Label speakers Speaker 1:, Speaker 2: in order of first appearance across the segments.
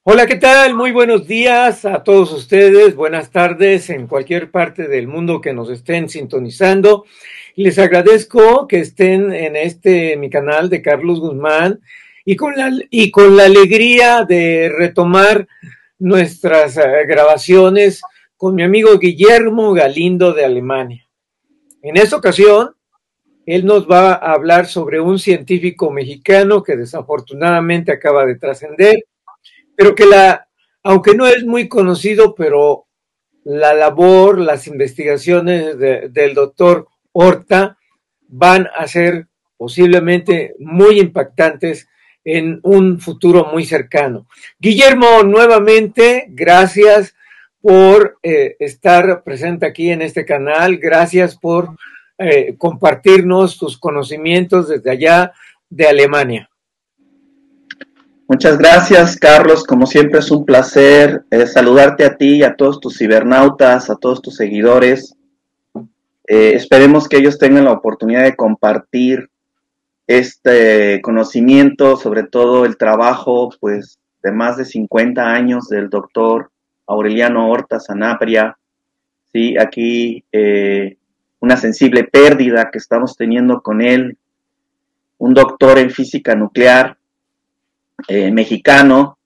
Speaker 1: Hola, ¿qué tal? Muy buenos días a todos ustedes, buenas tardes en cualquier parte del mundo que nos estén sintonizando. Les agradezco que estén en mi canal de Carlos Guzmán y con la alegría de retomar nuestras grabaciones con mi amigo Guillermo Galindo de Alemania. En esta ocasión, él nos va a hablar sobre un científico mexicano que desafortunadamente acaba de trascender, pero aunque no es muy conocido, pero la labor, las investigaciones del doctor Horta van a ser posiblemente muy impactantes en un futuro muy cercano. Guillermo, nuevamente, gracias por estar presente aquí en este canal, gracias por compartirnos tus conocimientos desde allá de Alemania.
Speaker 2: Muchas gracias, Carlos. Como siempre es un placer saludarte a ti y a todos tus cibernautas, a todos tus seguidores. Esperemos que ellos tengan la oportunidad de compartir este conocimiento, sobre todo el trabajo, pues, de más de 50 años del doctor Aureliano Horta Sanabria. Sí, aquí una sensible pérdida que estamos teniendo con él, un doctor en física nuclear mexicano,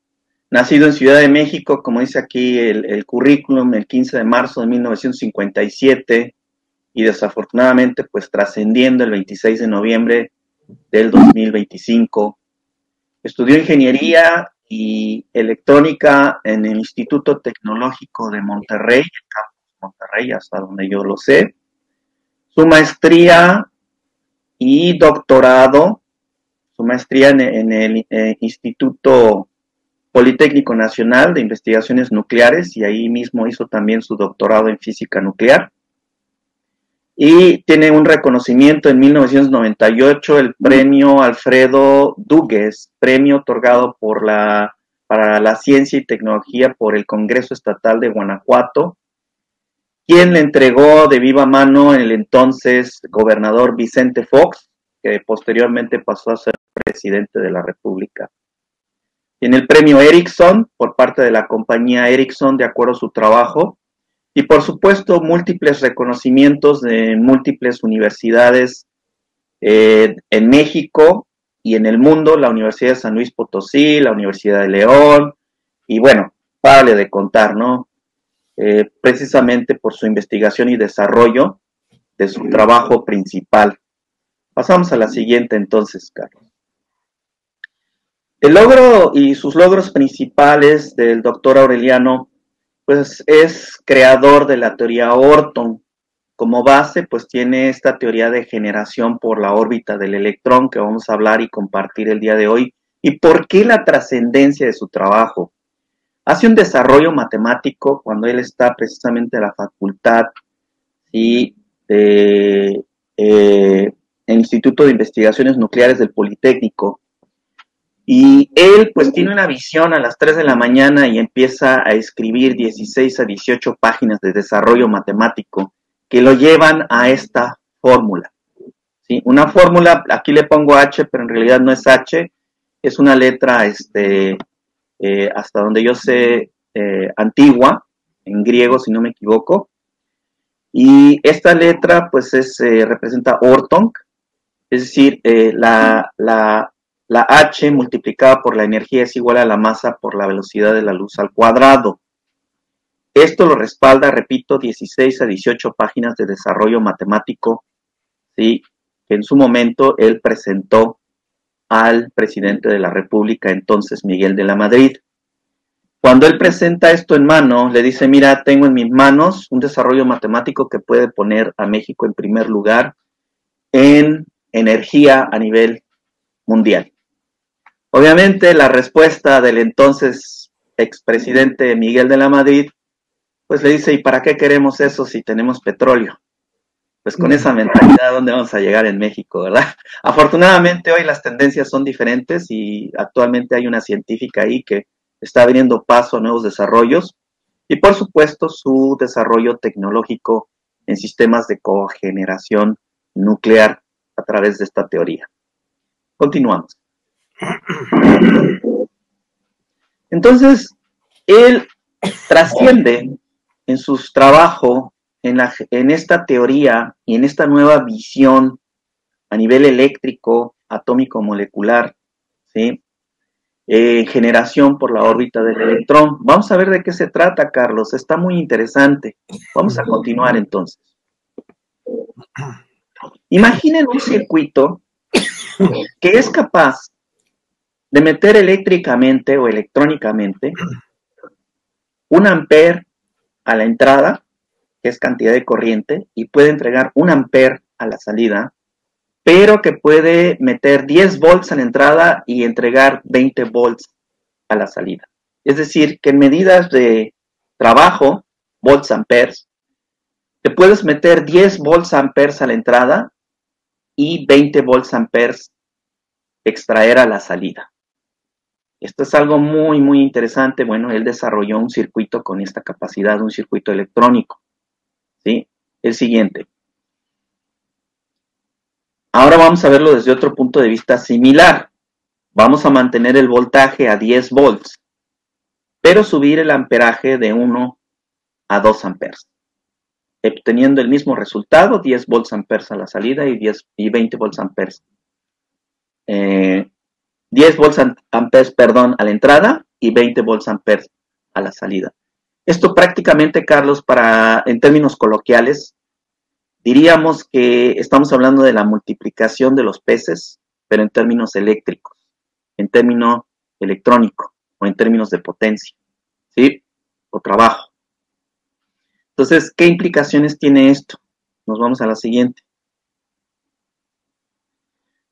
Speaker 2: nacido en Ciudad de México, como dice aquí el currículum, el 15 de marzo de 1957 y desafortunadamente pues trascendiendo el 26 de noviembre del 2025. Estudió ingeniería y electrónica en el Instituto Tecnológico de Monterrey, el campus Monterrey, hasta donde yo lo sé. Su maestría y doctorado, su maestría en el Instituto Politécnico Nacional de Investigaciones Nucleares, y ahí mismo hizo también su doctorado en física nuclear. Y tiene un reconocimiento en 1998, el premio Alfredo Dugues, premio otorgado para la ciencia y tecnología por el Congreso Estatal de Guanajuato, quien le entregó de viva mano el entonces gobernador Vicente Fox, que posteriormente pasó a ser presidente de la República. Tiene el premio Ericsson por parte de la compañía Ericsson de acuerdo a su trabajo, y por supuesto múltiples reconocimientos de múltiples universidades en México y en el mundo, la Universidad de San Luis Potosí, la Universidad de León, y bueno, párale de contar, ¿no? Precisamente por su investigación y desarrollo de su trabajo principal. Pasamos a la siguiente entonces, Carlos. El logro y sus logros principales del doctor Aureliano, pues es creador de la teoría Orton. Como base, pues tiene esta teoría de generación por la órbita del electrón que vamos a hablar y compartir el día de hoy. ¿Y por qué la trascendencia de su trabajo? Hace un desarrollo matemático cuando él está precisamente en la facultad y de el Instituto de Investigaciones Nucleares del Politécnico. Y él pues tiene una visión a las 3 de la mañana y empieza a escribir 16 a 18 páginas de desarrollo matemático que lo llevan a esta fórmula. ¿Sí? Una fórmula, aquí le pongo H, pero en realidad no es H, es una letra, hasta donde yo sé, antigua, en griego si no me equivoco. Y esta letra pues representa Orton, es decir, la H multiplicada por la energía es igual a la masa por la velocidad de la luz al cuadrado. Esto lo respalda, repito, 16 a 18 páginas de desarrollo matemático, ¿sí?, que en su momento él presentó al presidente de la República, entonces Miguel de la Madrid. Cuando él presenta esto en mano, le dice, mira, tengo en mis manos un desarrollo matemático que puede poner a México en primer lugar en energía a nivel mundial. Obviamente la respuesta del entonces expresidente Miguel de la Madrid, pues le dice, ¿y para qué queremos eso si tenemos petróleo? Pues con esa mentalidad, ¿dónde vamos a llegar en México, verdad? Afortunadamente hoy las tendencias son diferentes y actualmente hay una científica ahí que está abriendo paso a nuevos desarrollos y por supuesto su desarrollo tecnológico en sistemas de cogeneración nuclear a través de esta teoría. Continuamos. Entonces, él trasciende en su trabajo en esta teoría y en esta nueva visión a nivel eléctrico, atómico, molecular, ¿sí? Generación por la órbita del electrón. Vamos a ver de qué se trata, Carlos. Está muy interesante. Vamos a continuar entonces. Imaginen un circuito que es capaz de meter eléctricamente o electrónicamente 1 ampere a la entrada, que es cantidad de corriente, y puede entregar 1 ampere a la salida, pero que puede meter 10 volts a la entrada y entregar 20 volts a la salida. Es decir, que en medidas de trabajo, volts amperes, te puedes meter 10 volts amperes a la entrada y 20 volts amperes extraer a la salida. Esto es algo muy, muy interesante. Bueno, él desarrolló un circuito con esta capacidad, un circuito electrónico. ¿Sí? El siguiente. Ahora vamos a verlo desde otro punto de vista similar. Vamos a mantener el voltaje a 10 volts, pero subir el amperaje de 1 a 2 amperes, obteniendo el mismo resultado, 10 volts amperes a la salida y 20 volts amperes. 10 volts amperes, a la entrada y 20 volts amperes a la salida. Esto prácticamente, Carlos, en términos coloquiales, diríamos que estamos hablando de la multiplicación de los peces, pero en términos eléctricos, en términos electrónico o en términos de potencia, ¿sí? O trabajo. Entonces, ¿qué implicaciones tiene esto? Nos vamos a la siguiente.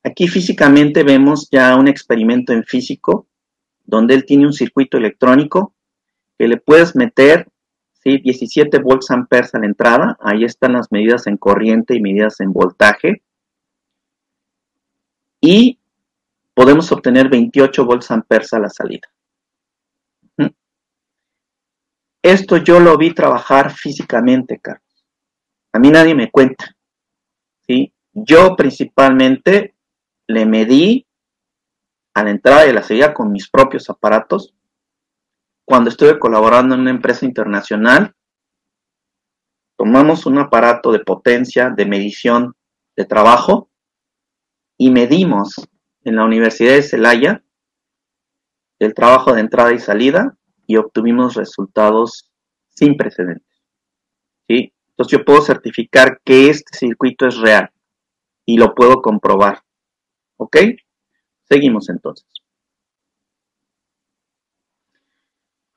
Speaker 2: Aquí físicamente vemos ya un experimento en físico, donde él tiene un circuito electrónico que le puedes meter, ¿sí? 17 volts amperes a la entrada. Ahí están las medidas en corriente y medidas en voltaje. Y podemos obtener 28 volts amperes a la salida. Esto yo lo vi trabajar físicamente, Carlos. A mí nadie me cuenta, ¿sí? Yo principalmente le medí a la entrada y a la salida con mis propios aparatos. Cuando estuve colaborando en una empresa internacional, tomamos un aparato de potencia, de medición de trabajo, y medimos en la Universidad de Celaya el trabajo de entrada y salida y obtuvimos resultados sin precedentes, ¿sí? Entonces yo puedo certificar que este circuito es real y lo puedo comprobar. ¿Ok? Seguimos entonces.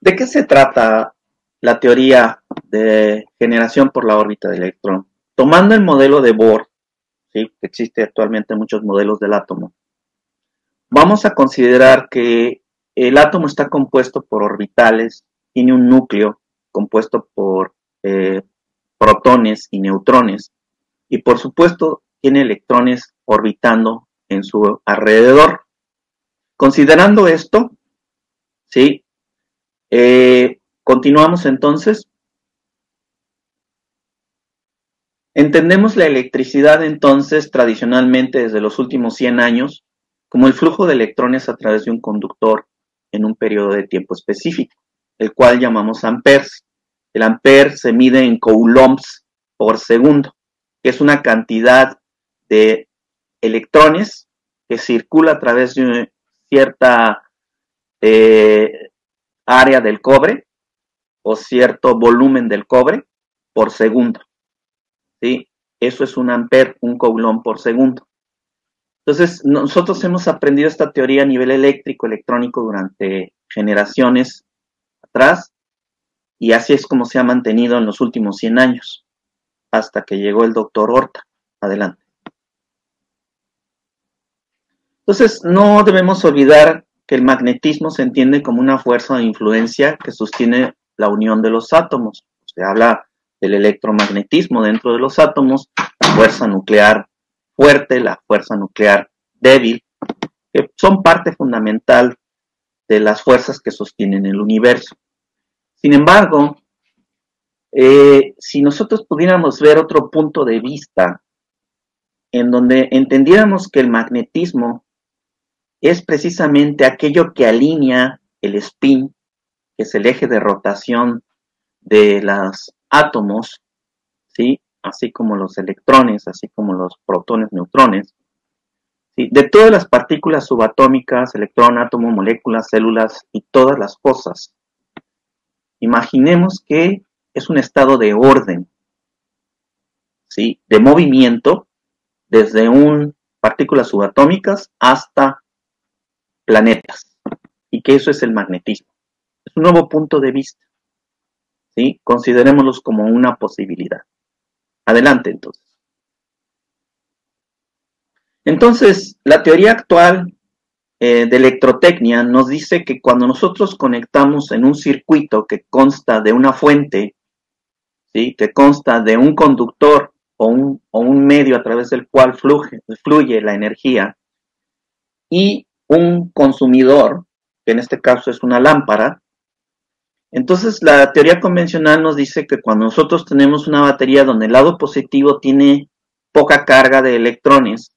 Speaker 2: ¿De qué se trata la teoría de generación por la órbita del electrón? Tomando el modelo de Bohr, ¿sí? Que existe actualmente en muchos modelos del átomo, vamos a considerar que el átomo está compuesto por orbitales, tiene un núcleo compuesto por protones y neutrones, y por supuesto tiene electrones orbitando en su alrededor. Considerando esto, ¿sí? Continuamos entonces. Entendemos la electricidad entonces tradicionalmente desde los últimos 100 años como el flujo de electrones a través de un conductor en un periodo de tiempo específico, el cual llamamos amperes. El ampere se mide en coulombs por segundo, que es una cantidad de electrones que circula a través de cierta área del cobre o cierto volumen del cobre por segundo, ¿sí? Eso es un ampere, un coulomb por segundo. Entonces, nosotros hemos aprendido esta teoría a nivel eléctrico, electrónico durante generaciones atrás, y así es como se ha mantenido en los últimos 100 años, hasta que llegó el doctor Horta. Adelante. Entonces, no debemos olvidar que el magnetismo se entiende como una fuerza de influencia que sostiene la unión de los átomos. Se habla del electromagnetismo dentro de los átomos, la fuerza nuclear fuerte, la fuerza nuclear débil, que son parte fundamental de las fuerzas que sostienen el universo. Sin embargo, si nosotros pudiéramos ver otro punto de vista en donde entendiéramos que el magnetismo es precisamente aquello que alinea el spin, que es el eje de rotación de los átomos, ¿sí? Así como los electrones, así como los protones, neutrones, ¿sí? De todas las partículas subatómicas, electrón, átomo, moléculas, células y todas las cosas. Imaginemos que es un estado de orden, ¿sí? De movimiento, desde partículas subatómicas hasta planetas, y que eso es el magnetismo. Es un nuevo punto de vista, ¿sí? Considerémoslos como una posibilidad. Adelante, entonces. Entonces, la teoría actual de electrotecnia nos dice que cuando nosotros conectamos en un circuito que consta de una fuente, ¿sí? Que consta de un conductor o un medio a través del cual fluye la energía, y un consumidor, que en este caso es una lámpara, entonces la teoría convencional nos dice que cuando nosotros tenemos una batería donde el lado positivo tiene poca carga de electrones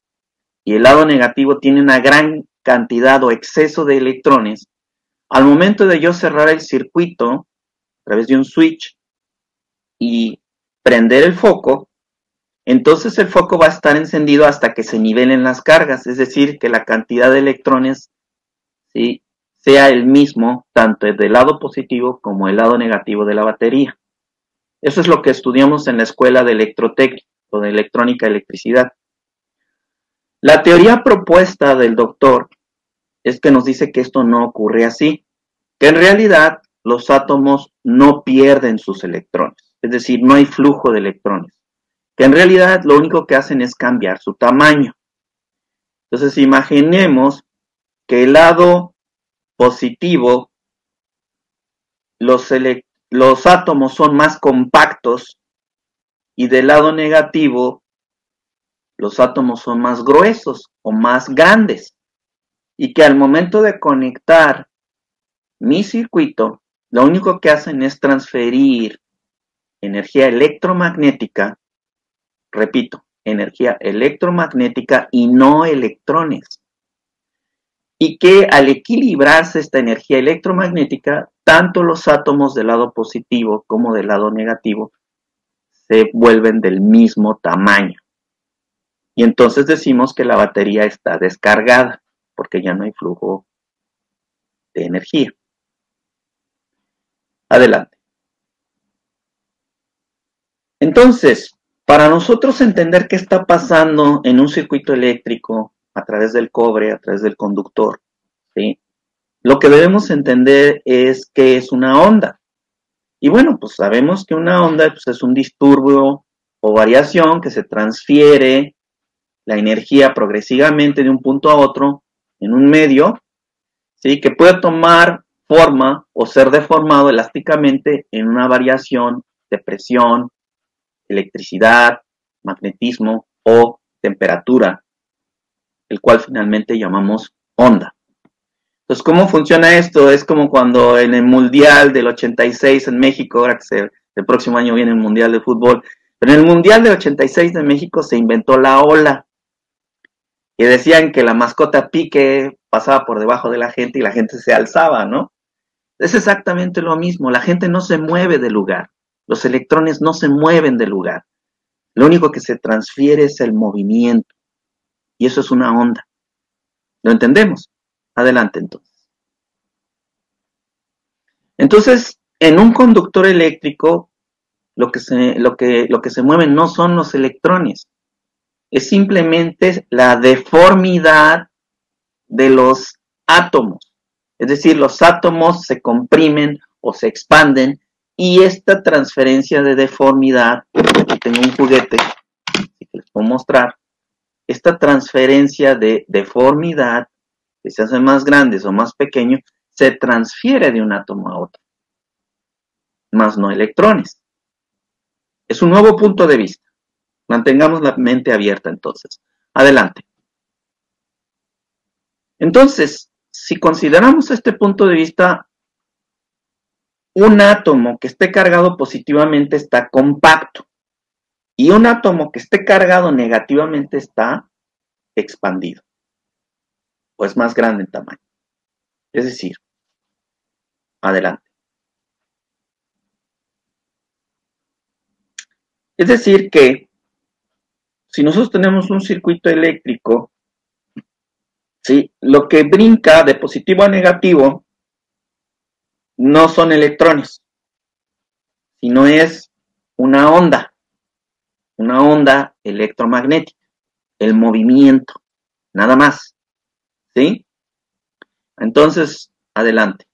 Speaker 2: y el lado negativo tiene una gran cantidad o exceso de electrones, al momento de yo cerrar el circuito a través de un switch y prender el foco, entonces el foco va a estar encendido hasta que se nivelen las cargas, es decir, que la cantidad de electrones, ¿sí?, sea el mismo tanto del lado positivo como el lado negativo de la batería. Eso es lo que estudiamos en la escuela de electrotecnia o de electrónica y electricidad. La teoría propuesta del doctor es que nos dice que esto no ocurre así, que en realidad los átomos no pierden sus electrones, es decir, no hay flujo de electrones, que en realidad lo único que hacen es cambiar su tamaño. Entonces imaginemos que el lado positivo, los átomos son más compactos, y del lado negativo los átomos son más gruesos o más grandes, y que al momento de conectar mi circuito, lo único que hacen es transferir energía electromagnética, repito, energía electromagnética y no electrones. Y que al equilibrarse esta energía electromagnética, tanto los átomos del lado positivo como del lado negativo se vuelven del mismo tamaño. Y entonces decimos que la batería está descargada, porque ya no hay flujo de energía. Adelante. Entonces, para nosotros entender qué está pasando en un circuito eléctrico a través del cobre, a través del conductor, ¿sí?, lo que debemos entender es qué es una onda. Y bueno, pues sabemos que una onda, pues, es un disturbio o variación que se transfiere la energía progresivamente de un punto a otro en un medio, ¿sí?, que puede tomar forma o ser deformado elásticamente en una variación de presión, electricidad, magnetismo o temperatura, el cual finalmente llamamos onda. Entonces, ¿cómo funciona esto? Es como cuando en el Mundial del 86 en México, ahora que el próximo año viene el Mundial de Fútbol, pero en el Mundial del 86 de México se inventó la ola, que decían que la mascota Pique pasaba por debajo de la gente y la gente se alzaba, ¿no? Es exactamente lo mismo, la gente no se mueve del lugar, los electrones no se mueven del lugar, lo único que se transfiere es el movimiento, y eso es una onda. ¿Lo entendemos? Adelante, entonces. Entonces, en un conductor eléctrico, lo que se mueven no son los electrones, es simplemente la deformidad de los átomos. Es decir, los átomos se comprimen o se expanden, y esta transferencia de deformidad, aquí tengo un juguete, así que les puedo mostrar, esta transferencia de deformidad, que se hacen más grandes o más pequeños, se transfiere de un átomo a otro, más no electrones. Es un nuevo punto de vista. Mantengamos la mente abierta entonces. Adelante. Entonces, si consideramos este punto de vista, un átomo que esté cargado positivamente está compacto, y un átomo que esté cargado negativamente está expandido, o es más grande en tamaño. Es decir, Adelante. Es decir que si nosotros tenemos un circuito eléctrico, ¿sí?, lo que brinca de positivo a negativo no son electrones, sino es una onda electromagnética, el movimiento, nada más, ¿sí? Entonces, adelante.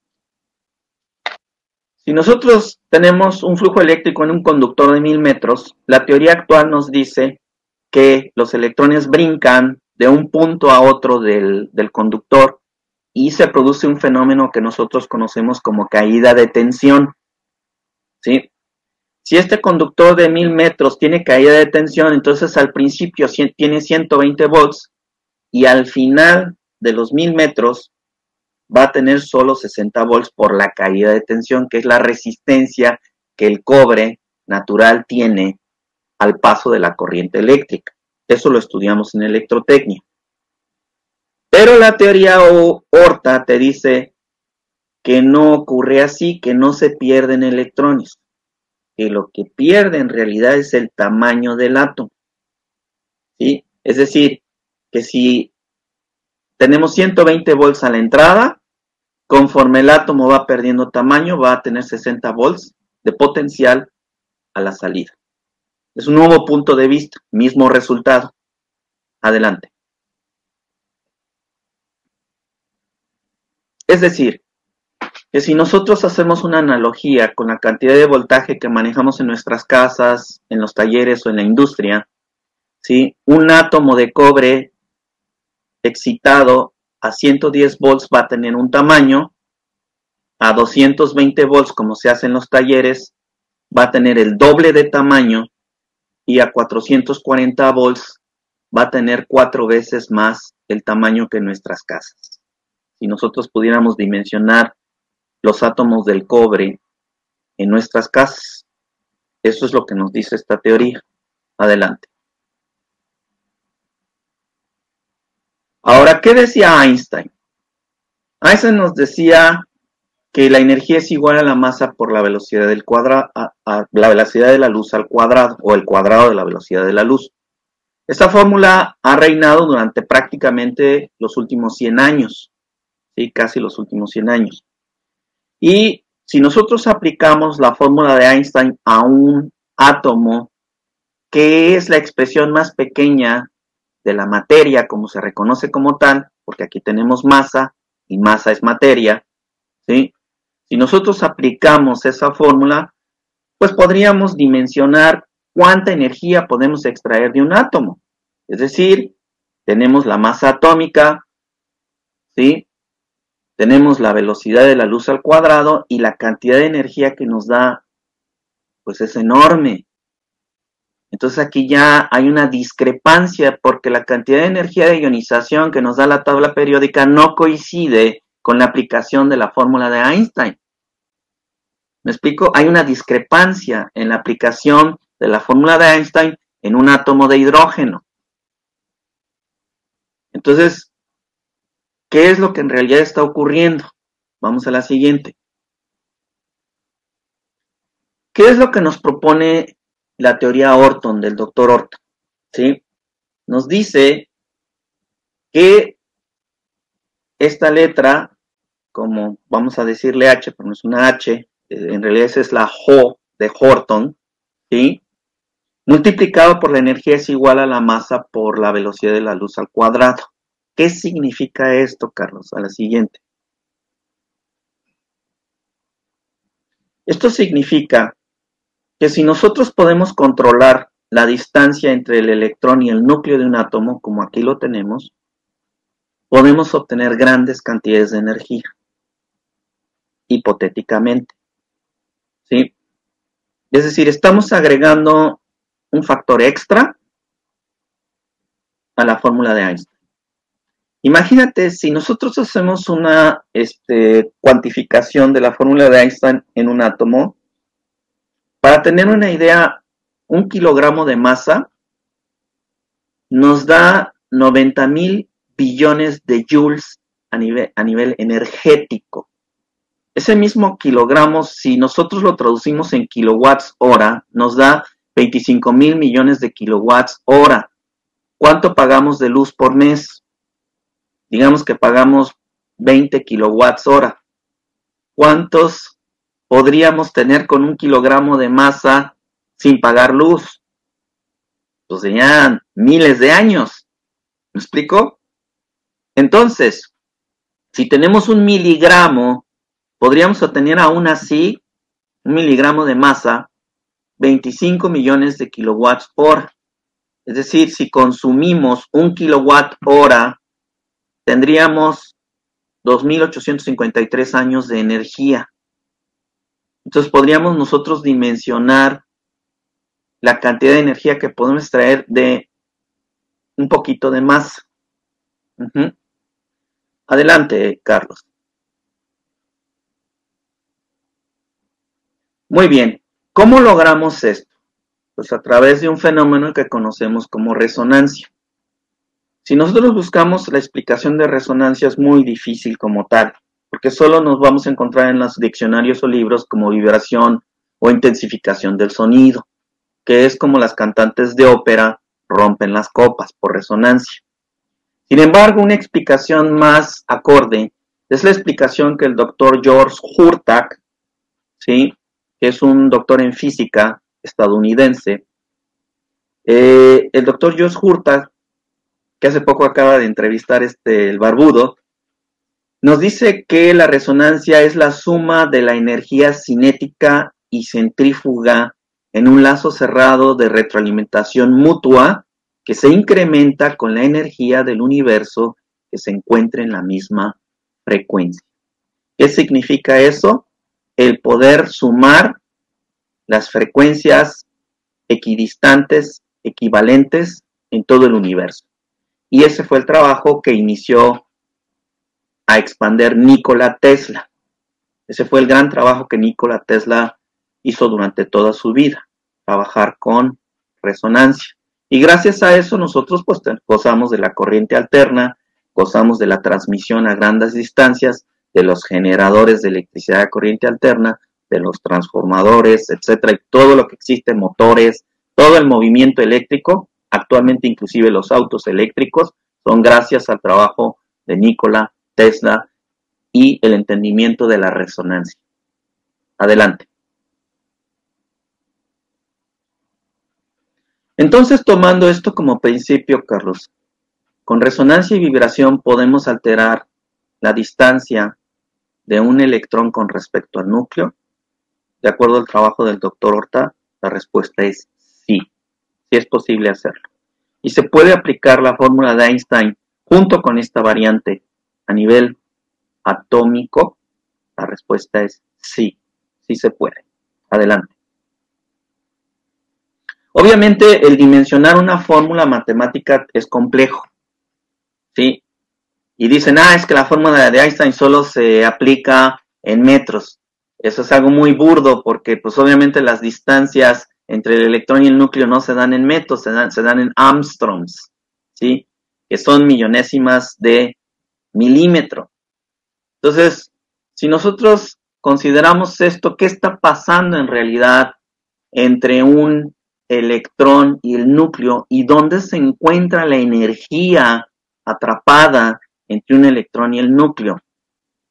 Speaker 2: Si nosotros tenemos un flujo eléctrico en un conductor de 1000 metros, la teoría actual nos dice que los electrones brincan de un punto a otro del conductor y se produce un fenómeno que nosotros conocemos como caída de tensión, ¿sí? Si este conductor de 1000 metros tiene caída de tensión, entonces al principio tiene 120 volts y al final de los 1000 metros va a tener solo 60 volts por la caída de tensión, que es la resistencia que el cobre natural tiene al paso de la corriente eléctrica. Eso lo estudiamos en electrotecnia. Pero la teoría Horta te dice que no ocurre así, que no se pierden electrones, que lo que pierde en realidad es el tamaño del átomo, ¿sí? Es decir, que si tenemos 120 volts a la entrada, conforme el átomo va perdiendo tamaño, va a tener 60 volts de potencial a la salida. Es un nuevo punto de vista, mismo resultado. Adelante. Es decir, que si nosotros hacemos una analogía con la cantidad de voltaje que manejamos en nuestras casas, en los talleres o en la industria, ¿sí?, un átomo de cobre excitado a 110 volts va a tener un tamaño, a 220 volts, como se hace en los talleres, va a tener el doble de tamaño, y a 440 volts va a tener 4 veces más el tamaño que en nuestras casas. Si nosotros pudiéramos dimensionar los átomos del cobre en nuestras casas, eso es lo que nos dice esta teoría. Adelante. Ahora, ¿qué decía Einstein? Einstein nos decía que la energía es igual a la masa por la velocidad del cuadrado, la velocidad de la luz al cuadrado, o el cuadrado de la velocidad de la luz. Esta fórmula ha reinado durante prácticamente los últimos 100 años, ¿sí?, casi los últimos 100 años. Y si nosotros aplicamos la fórmula de Einstein a un átomo, que es la expresión más pequeña de la materia, como se reconoce como tal, porque aquí tenemos masa, y masa es materia, ¿sí? Si nosotros aplicamos esa fórmula, pues podríamos dimensionar cuánta energía podemos extraer de un átomo. Es decir, tenemos la masa atómica, ¿sí?, tenemos la velocidad de la luz al cuadrado, y la cantidad de energía que nos da, pues es enorme. Entonces aquí ya hay una discrepancia, porque la cantidad de energía de ionización que nos da la tabla periódica no coincide con la aplicación de la fórmula de Einstein. ¿Me explico? Hay una discrepancia en la aplicación de la fórmula de Einstein en un átomo de hidrógeno. Entonces, ¿qué es lo que en realidad está ocurriendo? Vamos a la siguiente. ¿Qué es lo que nos propone la teoría Orton del doctor Orton? ¿Sí? Nos dice que esta letra, como vamos a decirle H, pero no es una H, en realidad esa es la Jo de Horton, ¿sí?, multiplicado por la energía es igual a la masa por la velocidad de la luz al cuadrado. ¿Qué significa esto, Carlos? A la siguiente. Esto significa que si nosotros podemos controlar la distancia entre el electrón y el núcleo de un átomo, como aquí lo tenemos, podemos obtener grandes cantidades de energía, hipotéticamente, ¿sí? Es decir, estamos agregando un factor extra a la fórmula de Einstein. Imagínate, si nosotros hacemos una cuantificación de la fórmula de Einstein en un átomo, para tener una idea, 1 kilogramo de masa nos da 90,000 billones de joules a nivel energético. Ese mismo kilogramo, si nosotros lo traducimos en kilowatts hora, nos da 25,000 millones de kilowatts hora. ¿Cuánto pagamos de luz por mes? Digamos que pagamos 20 kilowatts hora. ¿Cuántos podríamos tener con un kilogramo de masa sin pagar luz? Pues serían miles de años. ¿Me explico? Entonces, si tenemos un miligramo, podríamos obtener aún así un miligramo de masa, 25 millones de kilowatts hora. Es decir, si consumimos un kilowatt hora, tendríamos 2.853 años de energía. Entonces podríamos nosotros dimensionar la cantidad de energía que podemos extraer de un poquito de masa. Adelante, Carlos. Muy bien. ¿Cómo logramos esto? Pues a través de un fenómeno que conocemos como resonancia. Si nosotros buscamos la explicación de resonancia es muy difícil como tal, porque solo nos vamos a encontrar en los diccionarios o libros como vibración o intensificación del sonido, que es como las cantantes de ópera rompen las copas por resonancia. Sin embargo, una explicación más acorde es la explicación que el doctor George Hurtak, ¿sí?, que es un doctor en física estadounidense. El doctor George Hurtak, que hace poco acaba de entrevistar el barbudo, nos dice que la resonancia es la suma de la energía cinética y centrífuga en un lazo cerrado de retroalimentación mutua que se incrementa con la energía del universo que se encuentra en la misma frecuencia. ¿Qué significa eso? El poder sumar las frecuencias equidistantes, equivalentes en todo el universo. Y ese fue el trabajo que inició a expander Nikola Tesla. Ese fue el gran trabajo que Nikola Tesla hizo durante toda su vida, trabajar con resonancia. Y gracias a eso nosotros pues gozamos de la corriente alterna, gozamos de la transmisión a grandes distancias, de los generadores de electricidad de corriente alterna, de los transformadores, etcétera, y todo lo que existe, motores, todo el movimiento eléctrico, actualmente inclusive los autos eléctricos, son gracias al trabajo de Nikola Tesla y el entendimiento de la resonancia. Adelante. Entonces, tomando esto como principio, Carlos, con resonancia y vibración podemos alterar la distancia de un electrón con respecto al núcleo. De acuerdo al trabajo del doctor Horta, la respuesta es sí, sí es posible hacerlo. Y se puede aplicar la fórmula de Einstein junto con esta variante a nivel atómico. La respuesta es sí, sí se puede. Adelante. Obviamente, el dimensionar una fórmula matemática es complejo, ¿sí? Y dicen, es que la fórmula de Einstein solo se aplica en metros. Eso es algo muy burdo porque, pues, obviamente las distancias entre el electrón y el núcleo no se dan en metros, se dan en Armstrongs, ¿sí? Que son millonésimas de milímetro. Entonces, si nosotros consideramos esto, ¿qué está pasando en realidad entre un electrón y el núcleo? ¿Y dónde se encuentra la energía atrapada entre un electrón y el núcleo?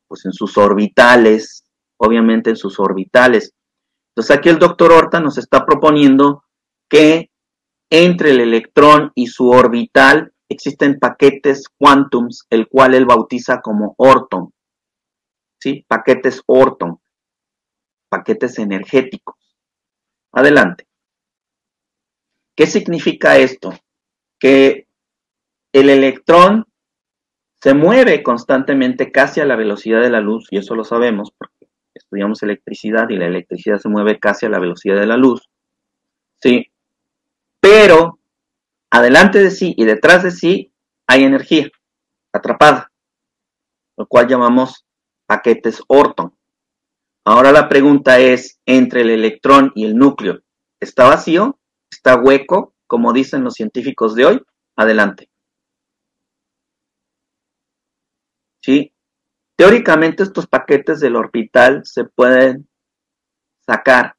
Speaker 2: Pues en sus orbitales, obviamente en sus orbitales. Entonces aquí el doctor Horta nos está proponiendo que entre el electrón y su orbital existen paquetes quantums, el cual él bautiza como orton. ¿Sí? Paquetes orton, paquetes energéticos. Adelante. ¿Qué significa esto? Que el electrón se mueve constantemente casi a la velocidad de la luz, y eso lo sabemos porque estudiamos electricidad y la electricidad se mueve casi a la velocidad de la luz, ¿sí? Pero adelante de sí y detrás de sí hay energía atrapada, lo cual llamamos paquetes orton. Ahora la pregunta es, entre el electrón y el núcleo, ¿está vacío? ¿Está hueco? Como dicen los científicos de hoy. Adelante. ¿Sí? Teóricamente estos paquetes del orbital se pueden sacar,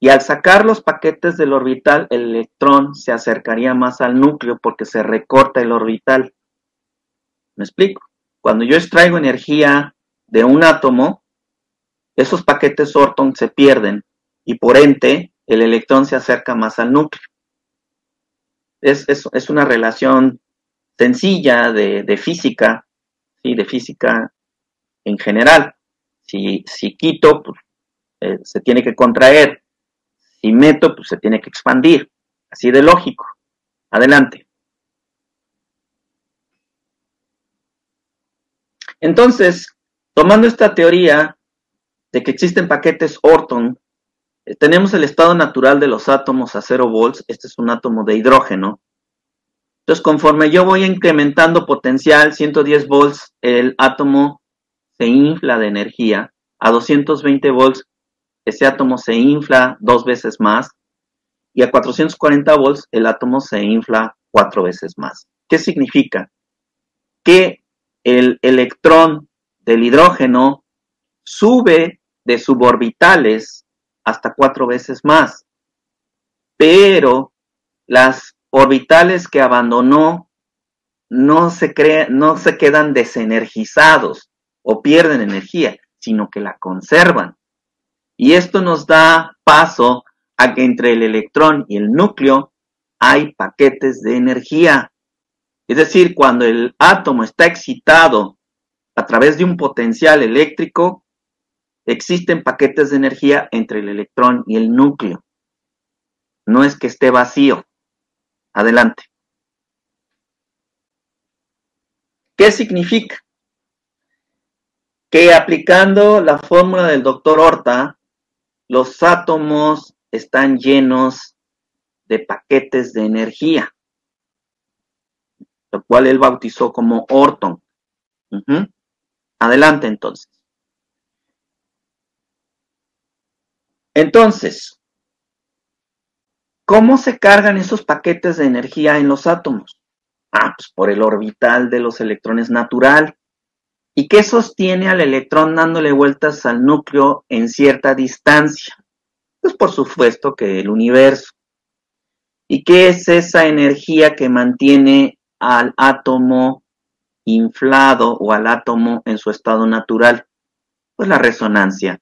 Speaker 2: y al sacar los paquetes del orbital el electrón se acercaría más al núcleo porque se recorta el orbital. ¿Me explico? Cuando yo extraigo energía de un átomo, esos paquetes Orton se pierden y por ende el electrón se acerca más al núcleo. Es una relación sencilla de física, ¿sí? De física en general. Si quito, pues, se tiene que contraer. Si meto, pues se tiene que expandir. Así de lógico. Adelante. Entonces, tomando esta teoría de que existen paquetes Orton, tenemos el estado natural de los átomos a 0 volts. Este es un átomo de hidrógeno. Entonces, conforme yo voy incrementando potencial, 110 volts, el átomo se infla de energía. A 220 volts, ese átomo se infla 2 veces más. Y a 440 volts, el átomo se infla 4 veces más. ¿Qué significa? Que el electrón del hidrógeno sube de suborbitales hasta 4 veces más. Pero las orbitales que abandonó no se quedan desenergizados o pierden energía, sino que la conservan. Y esto nos da paso a que entre el electrón y el núcleo hay paquetes de energía. Es decir, cuando el átomo está excitado a través de un potencial eléctrico, existen paquetes de energía entre el electrón y el núcleo. No es que esté vacío. Adelante. ¿Qué significa? Que aplicando la fórmula del doctor Horta, los átomos están llenos de paquetes de energía, lo cual él bautizó como Orton. Adelante, entonces. Entonces, ¿cómo se cargan esos paquetes de energía en los átomos? Pues por el orbital de los electrones natural. ¿Y qué sostiene al electrón dándole vueltas al núcleo en cierta distancia? Pues por supuesto que el universo. ¿Y qué es esa energía que mantiene al átomo inflado o al átomo en su estado natural? Pues la resonancia,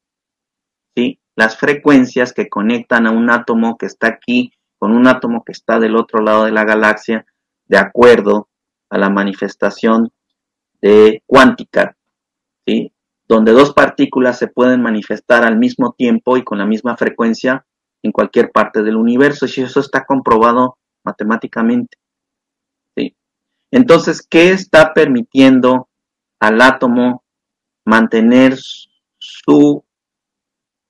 Speaker 2: ¿sí? Las frecuencias que conectan a un átomo que está aquí con un átomo que está del otro lado de la galaxia, de acuerdo a la manifestación de cuántica, ¿sí? Donde dos partículas se pueden manifestar al mismo tiempo y con la misma frecuencia en cualquier parte del universo, y eso está comprobado matemáticamente, ¿sí? Entonces, ¿qué está permitiendo al átomo mantener su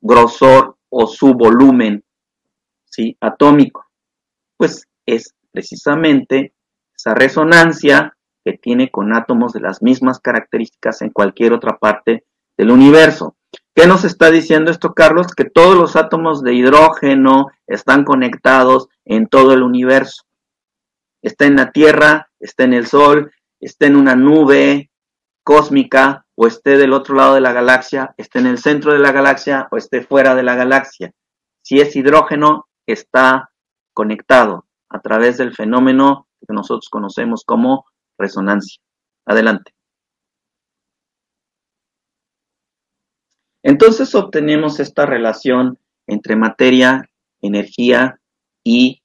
Speaker 2: grosor o su volumen, ¿sí? Atómico? Pues es precisamente esa resonancia que tiene con átomos de las mismas características en cualquier otra parte del universo. ¿Qué nos está diciendo esto, Carlos? Que todos los átomos de hidrógeno están conectados en todo el universo. Está en la Tierra, está en el Sol, está en una nube cósmica, o esté del otro lado de la galaxia, esté en el centro de la galaxia o esté fuera de la galaxia. Si es hidrógeno, está conectado a través del fenómeno que nosotros conocemos como resonancia. Adelante. Entonces obtenemos esta relación entre materia, energía y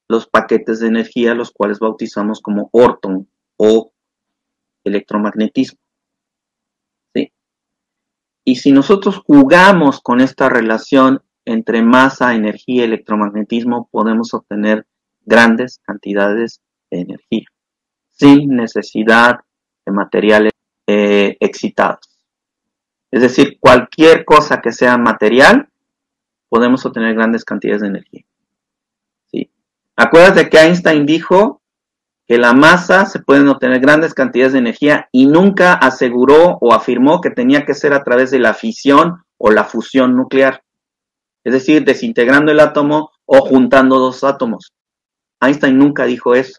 Speaker 2: los paquetes de energía, los cuales bautizamos como Orton o electromagnetismo. ¿Sí? Y si nosotros jugamos con esta relación entre masa, energía y electromagnetismo, podemos obtener grandes cantidades de energía, sin necesidad de materiales excitados. Es decir, cualquier cosa que sea material, podemos obtener grandes cantidades de energía. ¿Sí? Acuérdate que Einstein dijo que la masa se pueden obtener grandes cantidades de energía y nunca aseguró o afirmó que tenía que ser a través de la fisión o la fusión nuclear. Es decir, desintegrando el átomo o juntando dos átomos. Einstein nunca dijo eso.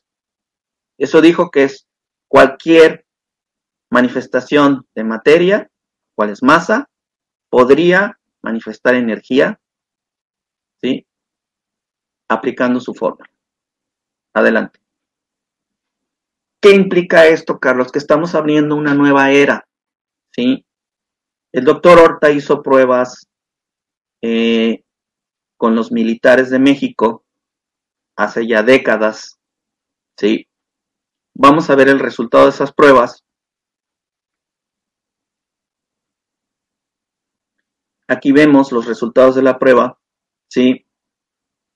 Speaker 2: Eso dijo que es cualquier manifestación de materia, cuál es masa, podría manifestar energía, ¿sí? Aplicando su fórmula. Adelante. ¿Qué implica esto, Carlos? Que estamos abriendo una nueva era, ¿sí? El doctor Horta hizo pruebas con los militares de México hace ya décadas, ¿sí? Vamos a ver el resultado de esas pruebas. Aquí vemos los resultados de la prueba, ¿sí?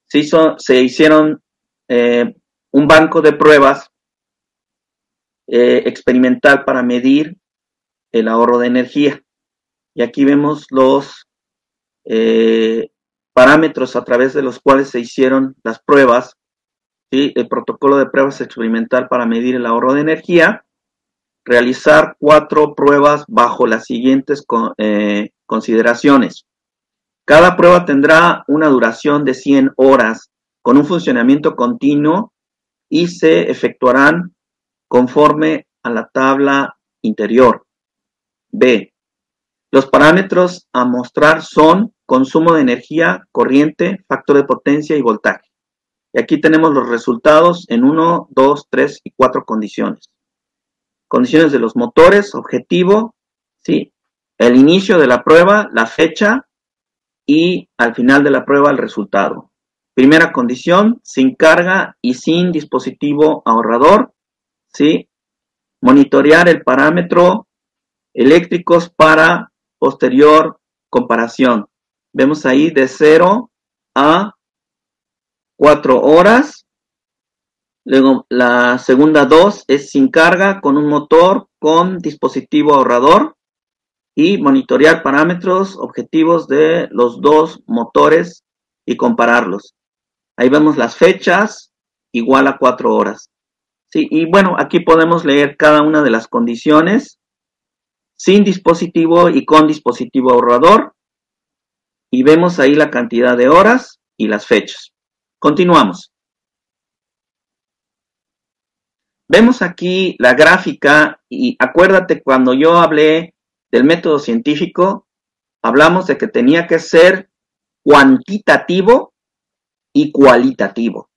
Speaker 2: Se hicieron un banco de pruebas experimental para medir el ahorro de energía. Y aquí vemos los parámetros a través de los cuales se hicieron las pruebas, ¿sí? El protocolo de pruebas experimental para medir el ahorro de energía, realizar 4 pruebas bajo las siguientes consideraciones. Cada prueba tendrá una duración de 100 horas con un funcionamiento continuo y se efectuarán conforme a la tabla interior. B. Los parámetros a mostrar son consumo de energía, corriente, factor de potencia y voltaje. Y aquí tenemos los resultados en 1, 2, 3 y 4 condiciones. Condiciones de los motores, objetivo, ¿sí? El inicio de la prueba, la fecha y al final de la prueba el resultado. Primera condición, sin carga y sin dispositivo ahorrador, ¿sí? Monitorear el parámetro eléctricos para posterior comparación. Vemos ahí de 0 a 4 horas. Luego la segunda 2 es sin carga con un motor con dispositivo ahorrador y monitorear parámetros objetivos de los 2 motores y compararlos. Ahí vemos las fechas igual a 4 horas. Sí, y bueno, aquí podemos leer cada una de las condiciones sin dispositivo y con dispositivo ahorrador y vemos ahí la cantidad de horas y las fechas. Continuamos. Vemos aquí la gráfica y acuérdate cuando yo hablé del método científico, hablamos de que tenía que ser cuantitativo y cualitativo.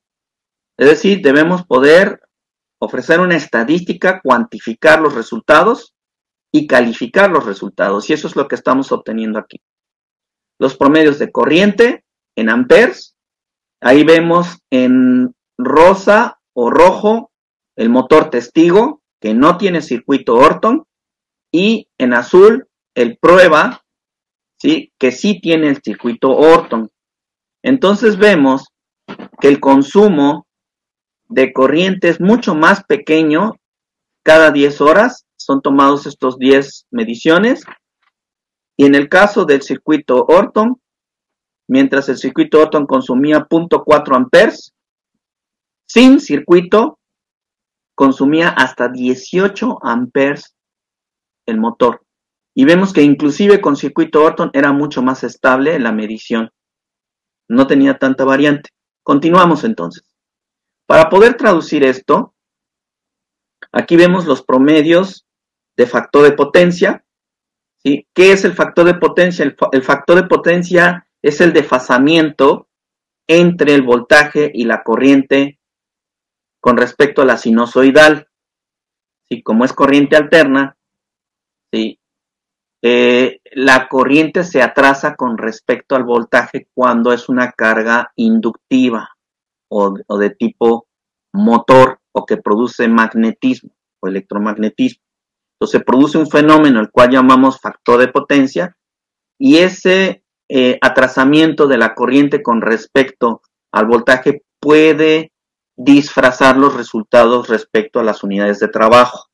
Speaker 2: Es decir, debemos poder ofrecer una estadística, cuantificar los resultados y calificar los resultados. Y eso es lo que estamos obteniendo aquí. Los promedios de corriente en amperes. Ahí vemos en rosa o rojo el motor testigo que no tiene circuito Orton y en azul el prueba, ¿sí? Que sí tiene el circuito Orton. Entonces vemos que el consumo de corriente es mucho más pequeño cada 10 horas. Son tomados estos 10 mediciones. Y en el caso del circuito Orton, mientras el circuito Orton consumía 0.4 amperes, sin circuito consumía hasta 18 amperes el motor. Y vemos que inclusive con circuito Orton era mucho más estable la medición. No tenía tanta variante. Continuamos entonces. Para poder traducir esto, aquí vemos los promedios de factor de potencia. ¿Sí? ¿Qué es el factor de potencia? El factor de potencia es el desfasamiento entre el voltaje y la corriente con respecto a la sinusoidal. ¿Sí? Como es corriente alterna, ¿sí? La corriente se atrasa con respecto al voltaje cuando es una carga inductiva o de tipo motor o que produce magnetismo o electromagnetismo. Entonces se produce un fenómeno el cual llamamos factor de potencia y ese atrasamiento de la corriente con respecto al voltaje puede disfrazar los resultados respecto a las unidades de trabajo.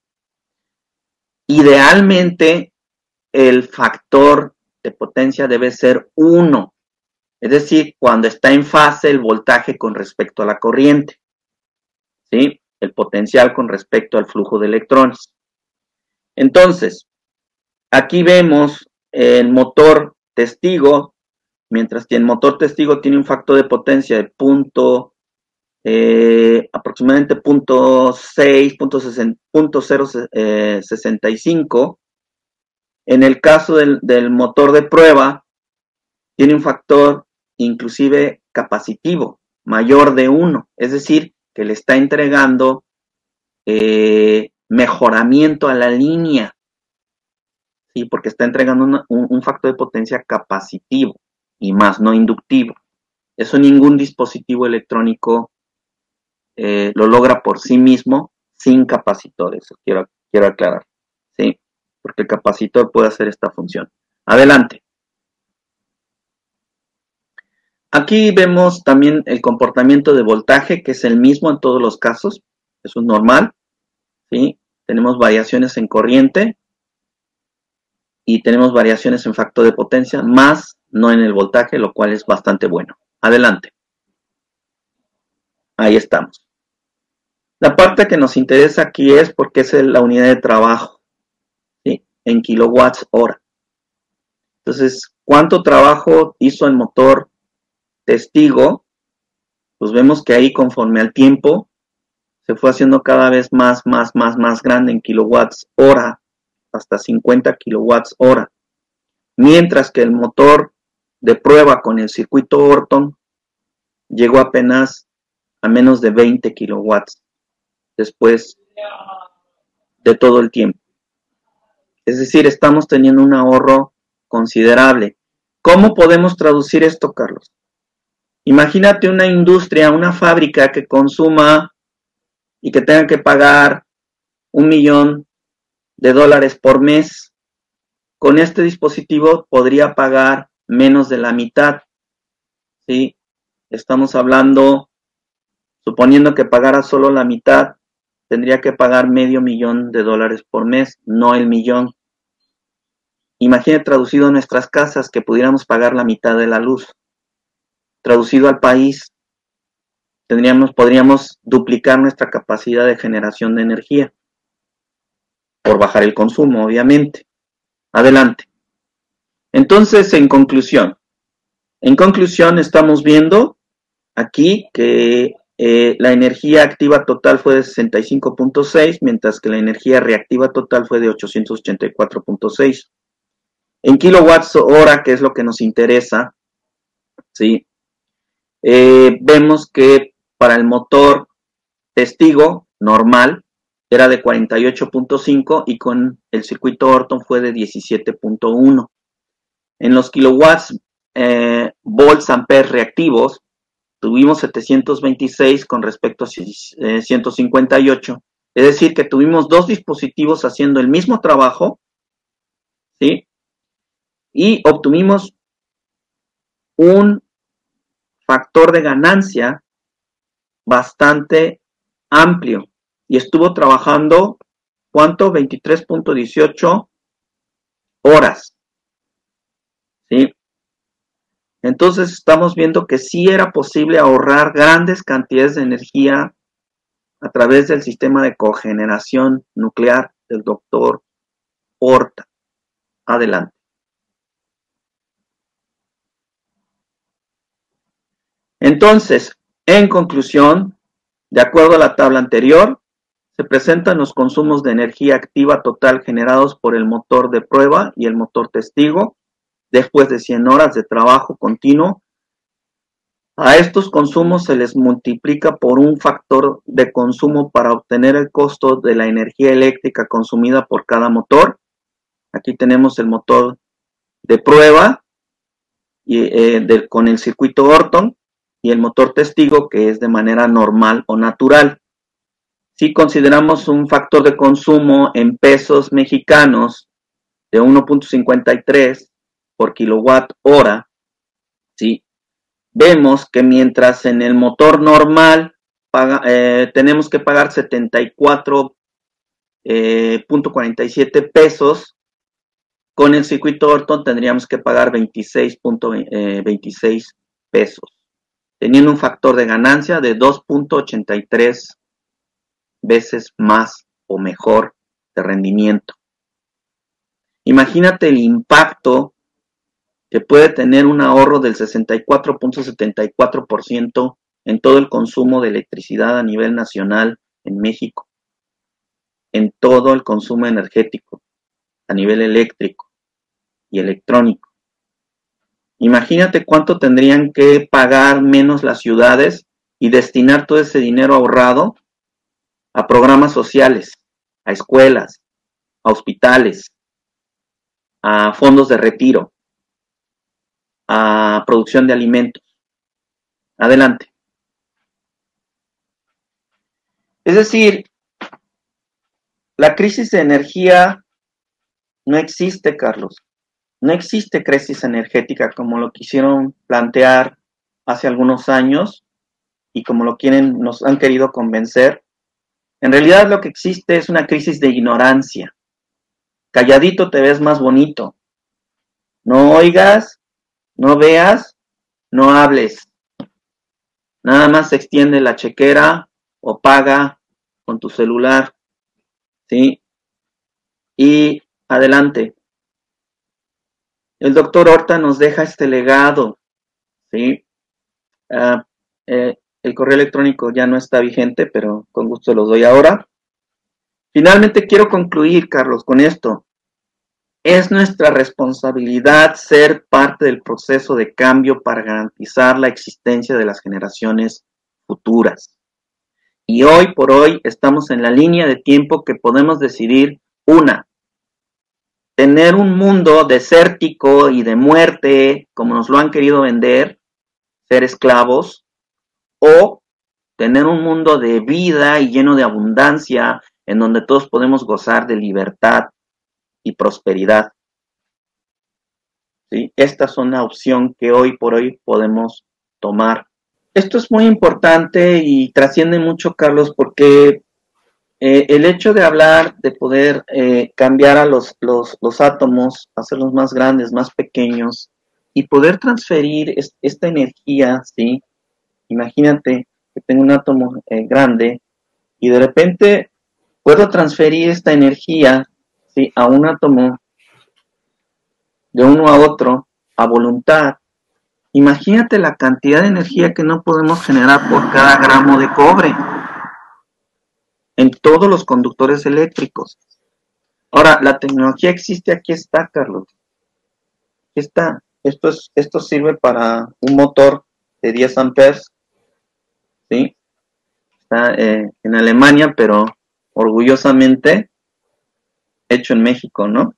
Speaker 2: Idealmente el factor de potencia debe ser 1, es decir, cuando está en fase el voltaje con respecto a la corriente, ¿sí? El potencial con respecto al flujo de electrones. Entonces, aquí vemos el motor testigo, mientras que el motor testigo tiene un factor de potencia de 0.4 aproximadamente 0.6, 0.65. En el caso del motor de prueba, tiene un factor inclusive capacitivo mayor de 1, es decir, que le está entregando mejoramiento a la línea, ¿sí? Porque está entregando un factor de potencia capacitivo y más, no inductivo. Eso ningún dispositivo electrónico lo logra por sí mismo sin capacitores, quiero aclarar, ¿sí? Porque el capacitor puede hacer esta función. Adelante. Aquí vemos también el comportamiento de voltaje, que es el mismo en todos los casos, eso es normal, ¿sí? Tenemos variaciones en corriente y tenemos variaciones en factor de potencia, más no en el voltaje, lo cual es bastante bueno. Adelante. Ahí estamos. La parte que nos interesa aquí es porque es la unidad de trabajo, ¿sí? En kilowatts hora. Entonces, ¿cuánto trabajo hizo el motor testigo? Pues vemos que ahí conforme al tiempo se fue haciendo cada vez más grande en kilowatts hora, hasta 50 kilowatts hora. Mientras que el motor de prueba con el circuito Orton llegó apenas a menos de 20 kilowatts después de todo el tiempo. Es decir, estamos teniendo un ahorro considerable. ¿Cómo podemos traducir esto, Carlos? Imagínate una industria, una fábrica que consuma y que tenga que pagar $1,000,000 por mes. Con este dispositivo podría pagar menos de la mitad, ¿sí? Estamos hablando, suponiendo que pagara solo la mitad, tendría que pagar $500,000 por mes, no el millón. Imagine traducido a nuestras casas que pudiéramos pagar la mitad de la luz. Traducido al país, podríamos duplicar nuestra capacidad de generación de energía, por bajar el consumo, obviamente. Adelante. Entonces, en conclusión estamos viendo aquí que la energía activa total fue de 65.6, mientras que la energía reactiva total fue de 884.6. En kilowatts hora, que es lo que nos interesa, ¿sí? Vemos que para el motor testigo normal era de 48.5 y con el circuito Orton fue de 17.1. En los kilowatts volts amperes reactivos tuvimos 726 con respecto a 158. Es decir, que tuvimos dos dispositivos haciendo el mismo trabajo, ¿sí? Y obtuvimos un factor de ganancia bastante amplio y estuvo trabajando, ¿cuánto? 23.18 horas, ¿sí? Entonces estamos viendo que sí era posible ahorrar grandes cantidades de energía a través del sistema de cogeneración nuclear del doctor Horta. Adelante. Entonces, en conclusión, de acuerdo a la tabla anterior, se presentan los consumos de energía activa total generados por el motor de prueba y el motor testigo después de 100 horas de trabajo continuo. A estos consumos se les multiplica por un factor de consumo para obtener el costo de la energía eléctrica consumida por cada motor. Aquí tenemos el motor de prueba con el circuito Orton y el motor testigo, que es de manera normal o natural. Si consideramos un factor de consumo en pesos mexicanos de 1.53 por kilowatt hora, ¿sí? Vemos que mientras en el motor normal tenemos que pagar 74.47 pesos, con el circuito Orton tendríamos que pagar 26.26 pesos, teniendo un factor de ganancia de 2.83 veces más o mejor de rendimiento. Imagínate el impacto que puede tener un ahorro del 64.74% en todo el consumo de electricidad a nivel nacional en México, en todo el consumo energético a nivel eléctrico y electrónico. Imagínate cuánto tendrían que pagar menos las ciudades y destinar todo ese dinero ahorrado a programas sociales, a escuelas, a hospitales, a fondos de retiro, a producción de alimentos. Adelante. Es decir, la crisis de energía no existe, Carlos. No existe crisis energética como lo quisieron plantear hace algunos años y como nos han querido convencer. En realidad lo que existe es una crisis de ignorancia. Calladito te ves más bonito. No oigas, no veas, no hables. Nada más se extiende la chequera o paga con tu celular, ¿sí? Y adelante. El doctor Horta nos deja este legado, ¿sí? El correo electrónico ya no está vigente, pero con gusto los doy ahora. Finalmente quiero concluir, Carlos, con esto. Es nuestra responsabilidad ser parte del proceso de cambio para garantizar la existencia de las generaciones futuras. Y hoy por hoy estamos en la línea de tiempo que podemos decidir tener un mundo desértico y de muerte, como nos lo han querido vender, ser esclavos, o tener un mundo de vida y lleno de abundancia, en donde todos podemos gozar de libertad y prosperidad. ¿Sí? Esta es una opción que hoy por hoy podemos tomar. Esto es muy importante y trasciende mucho, Carlos, porque el hecho de hablar, de poder cambiar a los átomos, hacerlos más grandes, más pequeños, y poder transferir esta energía, ¿sí? Imagínate que tengo un átomo grande y de repente puedo transferir esta energía, ¿sí?, a un átomo de uno a otro a voluntad. Imagínate la cantidad de energía que no podemos generar por cada gramo de cobre en todos los conductores eléctricos. Ahora, la tecnología existe, aquí está, Carlos. Aquí está. Esto sirve para un motor de 10 amperes, ¿sí? Está en Alemania, pero orgullosamente hecho en México, ¿no?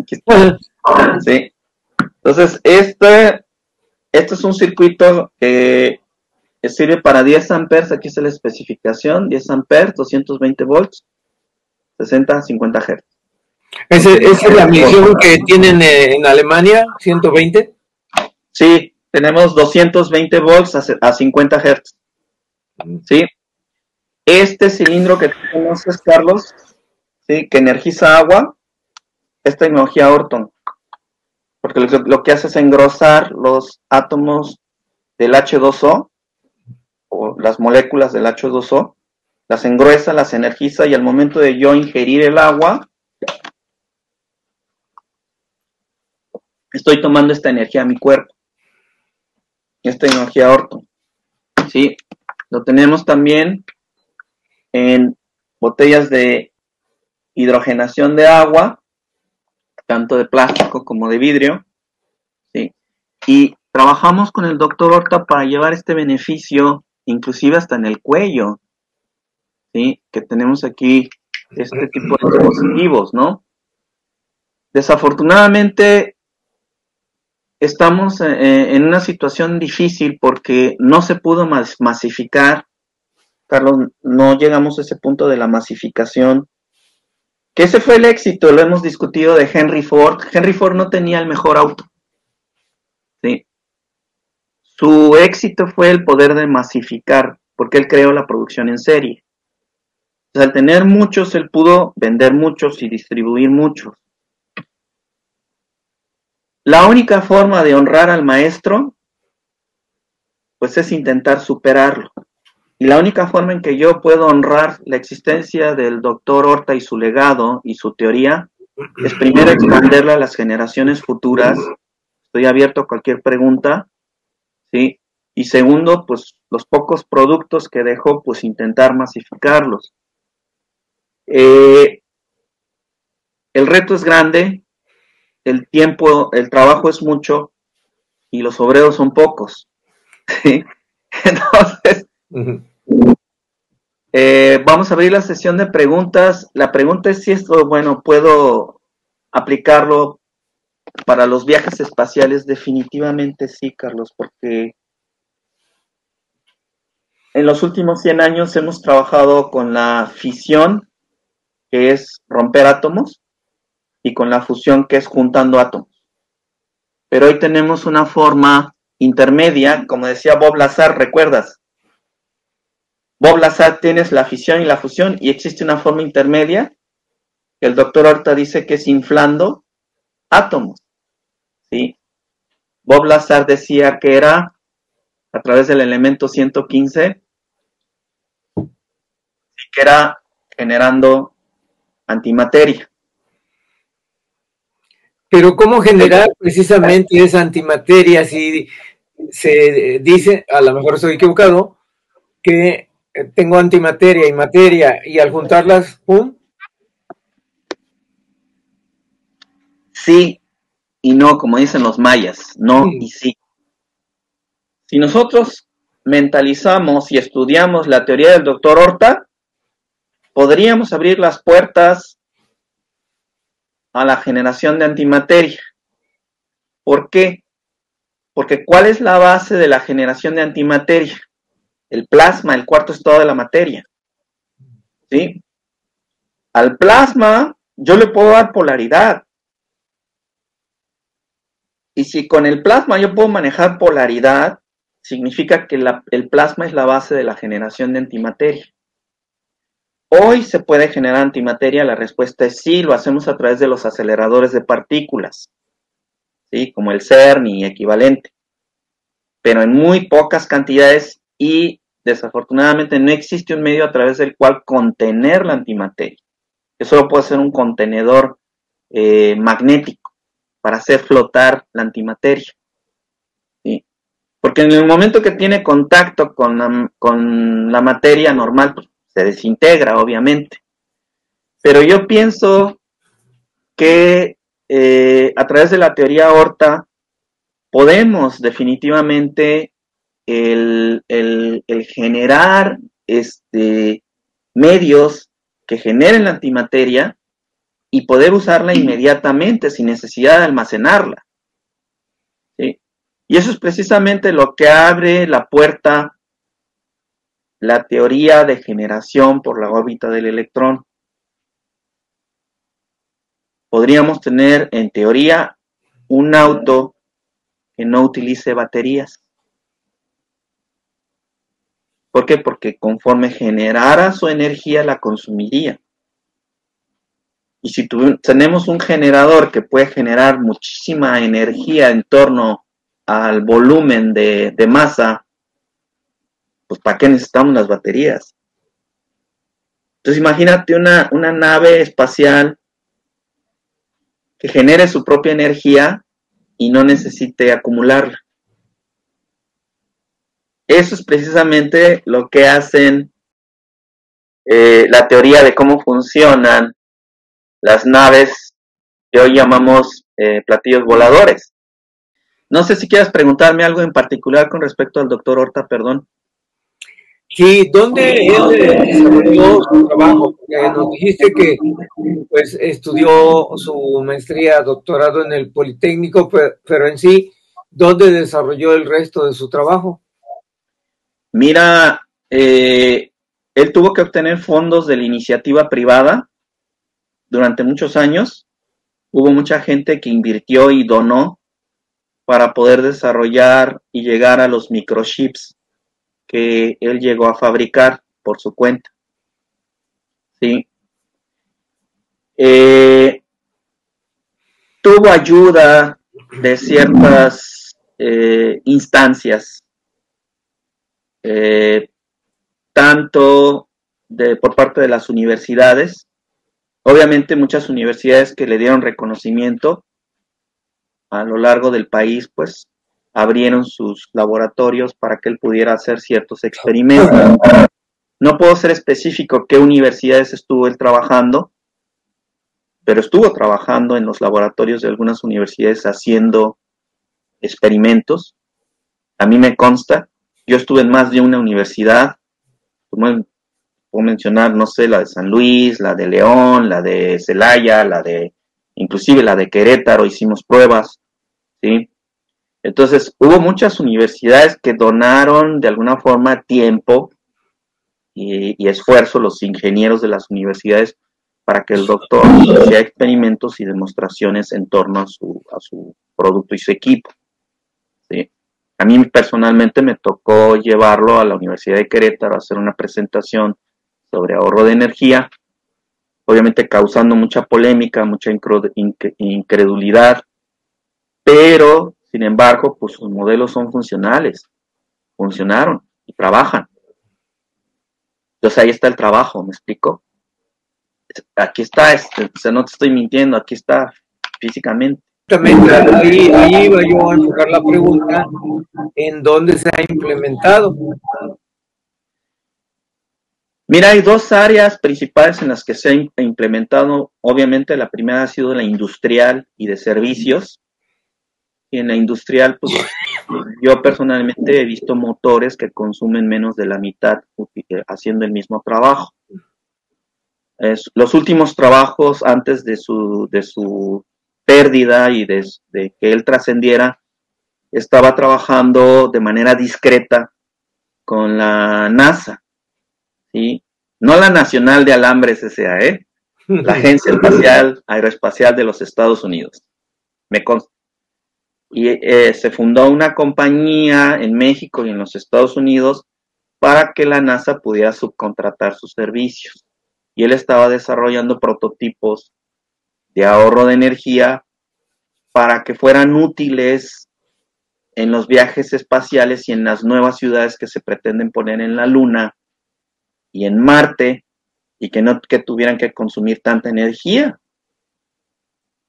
Speaker 2: Sí. Entonces, este es un circuito que sirve para 10 amperes, aquí está la especificación, 10 amperes, 220 volts, 60 a 50 Hz.
Speaker 1: ¿Esa es la medición que tienen en Alemania, 120?
Speaker 2: Sí, tenemos 220 volts a 50 Hz. ¿Sí? Este cilindro que tú conoces, Carlos, ¿sí?, que energiza agua, es tecnología Orton, porque lo que hace es engrosar los átomos del H2O, o las moléculas del H2O, las engruesa, las energiza, y al momento de yo ingerir el agua, estoy tomando esta energía a mi cuerpo. Esta energía Orton. ¿Sí? Lo tenemos también en botellas de hidrogenación de agua, tanto de plástico como de vidrio. ¿Sí? Y trabajamos con el doctor Horta para llevar este beneficio, inclusive hasta en el cuello, ¿sí?, que tenemos aquí este tipo de dispositivos, ¿no? Desafortunadamente estamos en una situación difícil porque no se pudo masificar, Carlos, no llegamos a ese punto de la masificación, que ese fue el éxito, lo hemos discutido, de Henry Ford. Henry Ford no tenía el mejor auto, ¿sí? Su éxito fue el poder de masificar, porque él creó la producción en serie. Entonces, al tener muchos, él pudo vender muchos y distribuir muchos. La única forma de honrar al maestro, pues, es intentar superarlo. Y la única forma en que yo puedo honrar la existencia del doctor Horta y su legado y su teoría es primero expanderla a las generaciones futuras. Estoy abierto a cualquier pregunta, ¿sí? Y segundo, pues los pocos productos que dejó, pues intentar masificarlos. El reto es grande, el tiempo, el trabajo es mucho y los obreros son pocos. ¿Sí? Entonces, vamos a abrir la sesión de preguntas. La pregunta es si esto, bueno, puedo aplicarlo para los viajes espaciales. Definitivamente sí, Carlos, porque en los últimos 100 años hemos trabajado con la fisión, que es romper átomos, y con la fusión, que es juntando átomos. Pero hoy tenemos una forma intermedia, como decía Bob Lazar, ¿recuerdas? Bob Lazar, tienes la fisión y la fusión, y existe una forma intermedia, que el doctor Horta dice que es inflando átomos, ¿sí? Bob Lazar decía que era a través del elemento 115, que era generando antimateria.
Speaker 1: Pero ¿cómo generar precisamente esa antimateria si se dice, a lo mejor estoy equivocado, que tengo antimateria y materia y al juntarlas, ¡pum!
Speaker 2: Sí y no, como dicen los mayas, no y sí. Si nosotros mentalizamos y estudiamos la teoría del doctor Horta, podríamos abrir las puertas a la generación de antimateria. ¿Por qué? Porque ¿cuál es la base de la generación de antimateria? El plasma, el cuarto estado de la materia. ¿Sí? Al plasma yo le puedo dar polaridad. Y si con el plasma yo puedo manejar polaridad, significa que el plasma es la base de la generación de antimateria. Hoy se puede generar antimateria, la respuesta es sí, lo hacemos a través de los aceleradores de partículas, ¿sí? Como el CERN y equivalente, pero en muy pocas cantidades y desafortunadamente no existe un medio a través del cual contener la antimateria. Eso solo puede ser un contenedor magnético para hacer flotar la antimateria, ¿sí? Porque en el momento que tiene contacto con la materia normal, pues, se desintegra, obviamente. Pero yo pienso que a través de la teoría Horta podemos definitivamente el generar medios que generen la antimateria y poder usarla inmediatamente sin necesidad de almacenarla, ¿sí? Y eso es precisamente lo que abre la puerta la teoría de generación por la órbita del electrón. Podríamos tener, en teoría, un auto que no utilice baterías. ¿Por qué? Porque conforme generara su energía, la consumiría. Y si tenemos un generador que puede generar muchísima energía en torno al volumen de masa, pues ¿para qué necesitamos las baterías? Entonces imagínate una nave espacial que genere su propia energía y no necesite acumularla. Eso es precisamente lo que hacen la teoría de cómo funcionan las naves que hoy llamamos platillos voladores. No sé si quieras preguntarme algo en particular con respecto al doctor Horta, perdón.
Speaker 1: Sí, ¿dónde él desarrolló su trabajo? Porque nos dijiste que pues estudió su maestría, doctorado en el Politécnico, pero en sí, ¿dónde desarrolló el resto de su trabajo?
Speaker 2: Mira, él tuvo que obtener fondos de la iniciativa privada durante muchos años. Hubo mucha gente que invirtió y donó para poder desarrollar y llegar a los microchips que él llegó a fabricar por su cuenta. ¿Sí? Tuvo ayuda de ciertas instancias, tanto por parte de las universidades, obviamente muchas universidades que le dieron reconocimiento a lo largo del país, pues abrieron sus laboratorios para que él pudiera hacer ciertos experimentos. No puedo ser específico qué universidades estuvo él trabajando, pero estuvo trabajando en los laboratorios de algunas universidades haciendo experimentos. A mí me consta, yo estuve en más de una universidad, puedo mencionar, no sé, la de San Luis, la de León, la de Celaya, inclusive la de Querétaro, hicimos pruebas, ¿sí? Entonces, hubo muchas universidades que donaron de alguna forma tiempo y esfuerzo, los ingenieros de las universidades, para que el doctor hiciera experimentos y demostraciones en torno a su producto y su equipo, ¿sí? A mí personalmente me tocó llevarlo a la Universidad de Querétaro a hacer una presentación sobre ahorro de energía, obviamente causando mucha polémica, mucha incredulidad, pero sin embargo, pues sus modelos son funcionales, funcionaron y trabajan. Entonces ahí está el trabajo, ¿me explico? Aquí está, o sea, no te estoy mintiendo, aquí está físicamente.
Speaker 1: Exactamente, ahí iba yo a enfocar la pregunta, ¿en dónde se ha implementado?
Speaker 2: Mira, hay dos áreas principales en las que se ha implementado. Obviamente, la primera ha sido la industrial y de servicios. Y en la industrial, pues yo personalmente he visto motores que consumen menos de la mitad haciendo el mismo trabajo. Los últimos trabajos antes de su pérdida y de que él trascendiera, estaba trabajando de manera discreta con la NASA, ¿sí? No la Nacional de Alambres S.A., la Agencia Espacial Aeroespacial de los Estados Unidos. Me consta. Y se fundó una compañía en México y en los Estados Unidos para que la NASA pudiera subcontratar sus servicios. Y él estaba desarrollando prototipos de ahorro de energía para que fueran útiles en los viajes espaciales y en las nuevas ciudades que se pretenden poner en la Luna y en Marte, y que no que tuvieran que consumir tanta energía.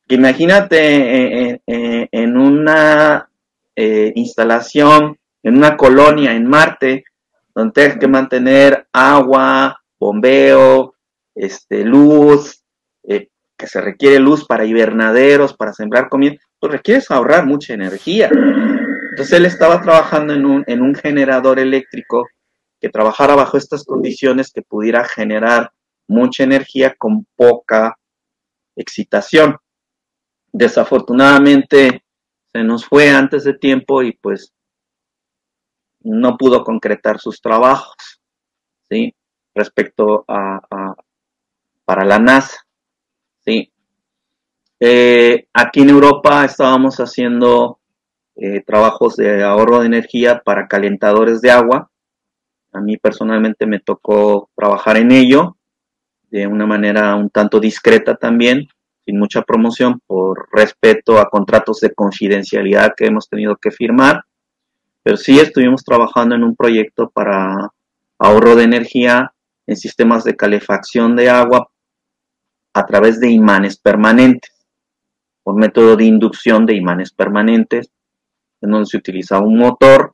Speaker 2: Imagínate en una instalación, en una colonia en Marte, donde tienes que mantener agua, bombeo, luz, que se requiere luz para invernaderos, para sembrar comida, pues requieres ahorrar mucha energía. Entonces él estaba trabajando en un generador eléctrico que trabajara bajo estas condiciones, que pudiera generar mucha energía con poca excitación. Desafortunadamente se nos fue antes de tiempo y pues no pudo concretar sus trabajos, ¿sí? Respecto para la NASA, ¿sí? Aquí en Europa estábamos haciendo trabajos de ahorro de energía para calentadores de agua. A mí personalmente me tocó trabajar en ello de una manera un tanto discreta también, sin mucha promoción, por respeto a contratos de confidencialidad que hemos tenido que firmar, pero sí estuvimos trabajando en un proyecto para ahorro de energía en sistemas de calefacción de agua a través de imanes permanentes, por método de inducción de imanes permanentes, en donde se utilizaba un motor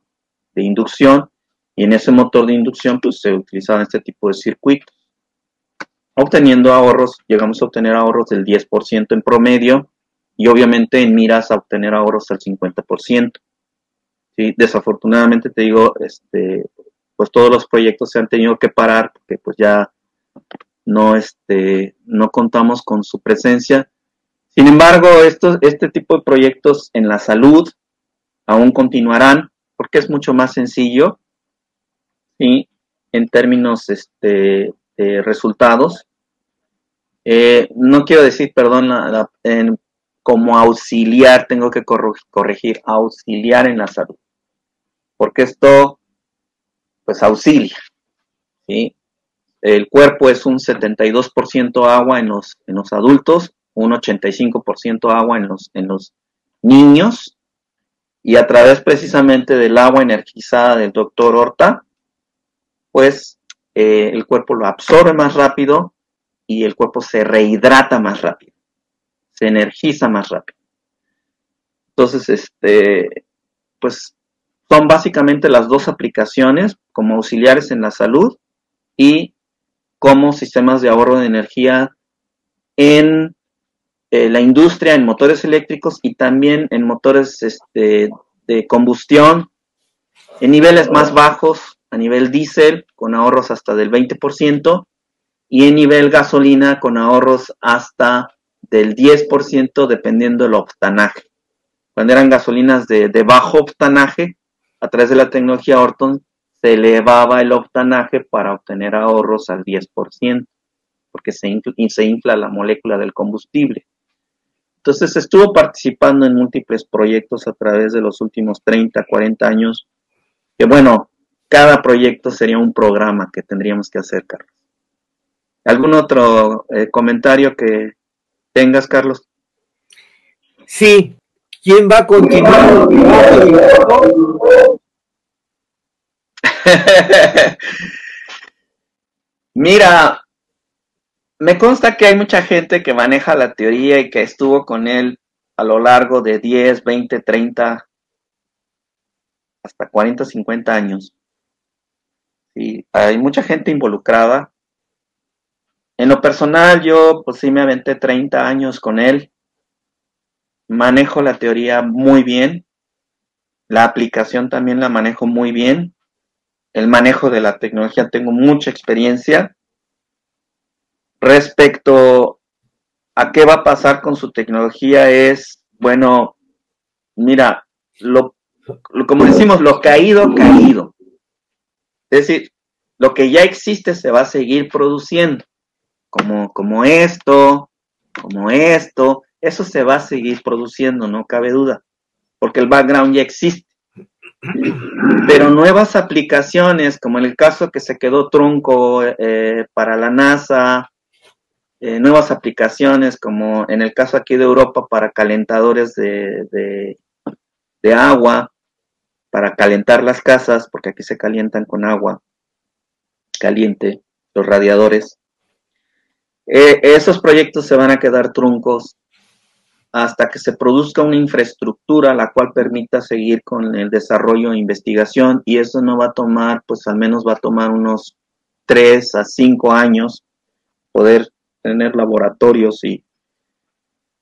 Speaker 2: de inducción, y en ese motor de inducción pues se utilizaban este tipo de circuitos, obteniendo ahorros. Llegamos a obtener ahorros del 10% en promedio, y obviamente en miras a obtener ahorros del 50%. ¿Sí? Desafortunadamente te digo, pues todos los proyectos se han tenido que parar porque pues ya no contamos con su presencia. Sin embargo, este tipo de proyectos en la salud aún continuarán porque es mucho más sencillo, ¿sí? En términos de resultados. No quiero decir, perdón, como auxiliar, tengo que corregir, auxiliar en la salud, porque esto pues auxilia, ¿sí? El cuerpo es un 72% agua en los adultos, un 85% agua en los niños, y a través precisamente del agua energizada del doctor Horta, pues el cuerpo lo absorbe más rápido y el cuerpo se rehidrata más rápido, se energiza más rápido. Entonces, pues son básicamente las dos aplicaciones como auxiliares en la salud y como sistemas de ahorro de energía en la industria, en motores eléctricos y también en motores de combustión en niveles más bajos, a nivel diésel, con ahorros hasta del 20%, y en nivel gasolina con ahorros hasta del 10%, dependiendo del octanaje. Cuando eran gasolinas de bajo octanaje, a través de la tecnología Orton, se elevaba el octanaje para obtener ahorros al 10%, porque se infla la molécula del combustible. Entonces estuvo participando en múltiples proyectos a través de los últimos 30, 40 años, que bueno, cada proyecto sería un programa que tendríamos que hacer, Carlos. ¿Algún otro comentario que tengas, Carlos?
Speaker 1: Sí, ¿quién va a continuar?
Speaker 2: Mira, me consta que hay mucha gente que maneja la teoría y que estuvo con él a lo largo de 10, 20, 30, hasta 40, 50 años. Sí, hay mucha gente involucrada. En lo personal, yo pues sí me aventé 30 años con él. Manejo la teoría muy bien. La aplicación también la manejo muy bien. El manejo de la tecnología tengo mucha experiencia. Respecto a qué va a pasar con su tecnología es, bueno, mira, como decimos, lo caído, caído. Es decir, lo que ya existe se va a seguir produciendo, como esto, eso se va a seguir produciendo, no cabe duda, porque el background ya existe. Pero nuevas aplicaciones, como en el caso que se quedó trunco para la NASA, nuevas aplicaciones como en el caso aquí de Europa para calentadores de agua, para calentar las casas, porque aquí se calientan con agua caliente, los radiadores. Esos proyectos se van a quedar truncos hasta que se produzca una infraestructura la cual permita seguir con el desarrollo e investigación, y eso no va a tomar, pues al menos va a tomar unos 3 a 5 años poder tener laboratorios y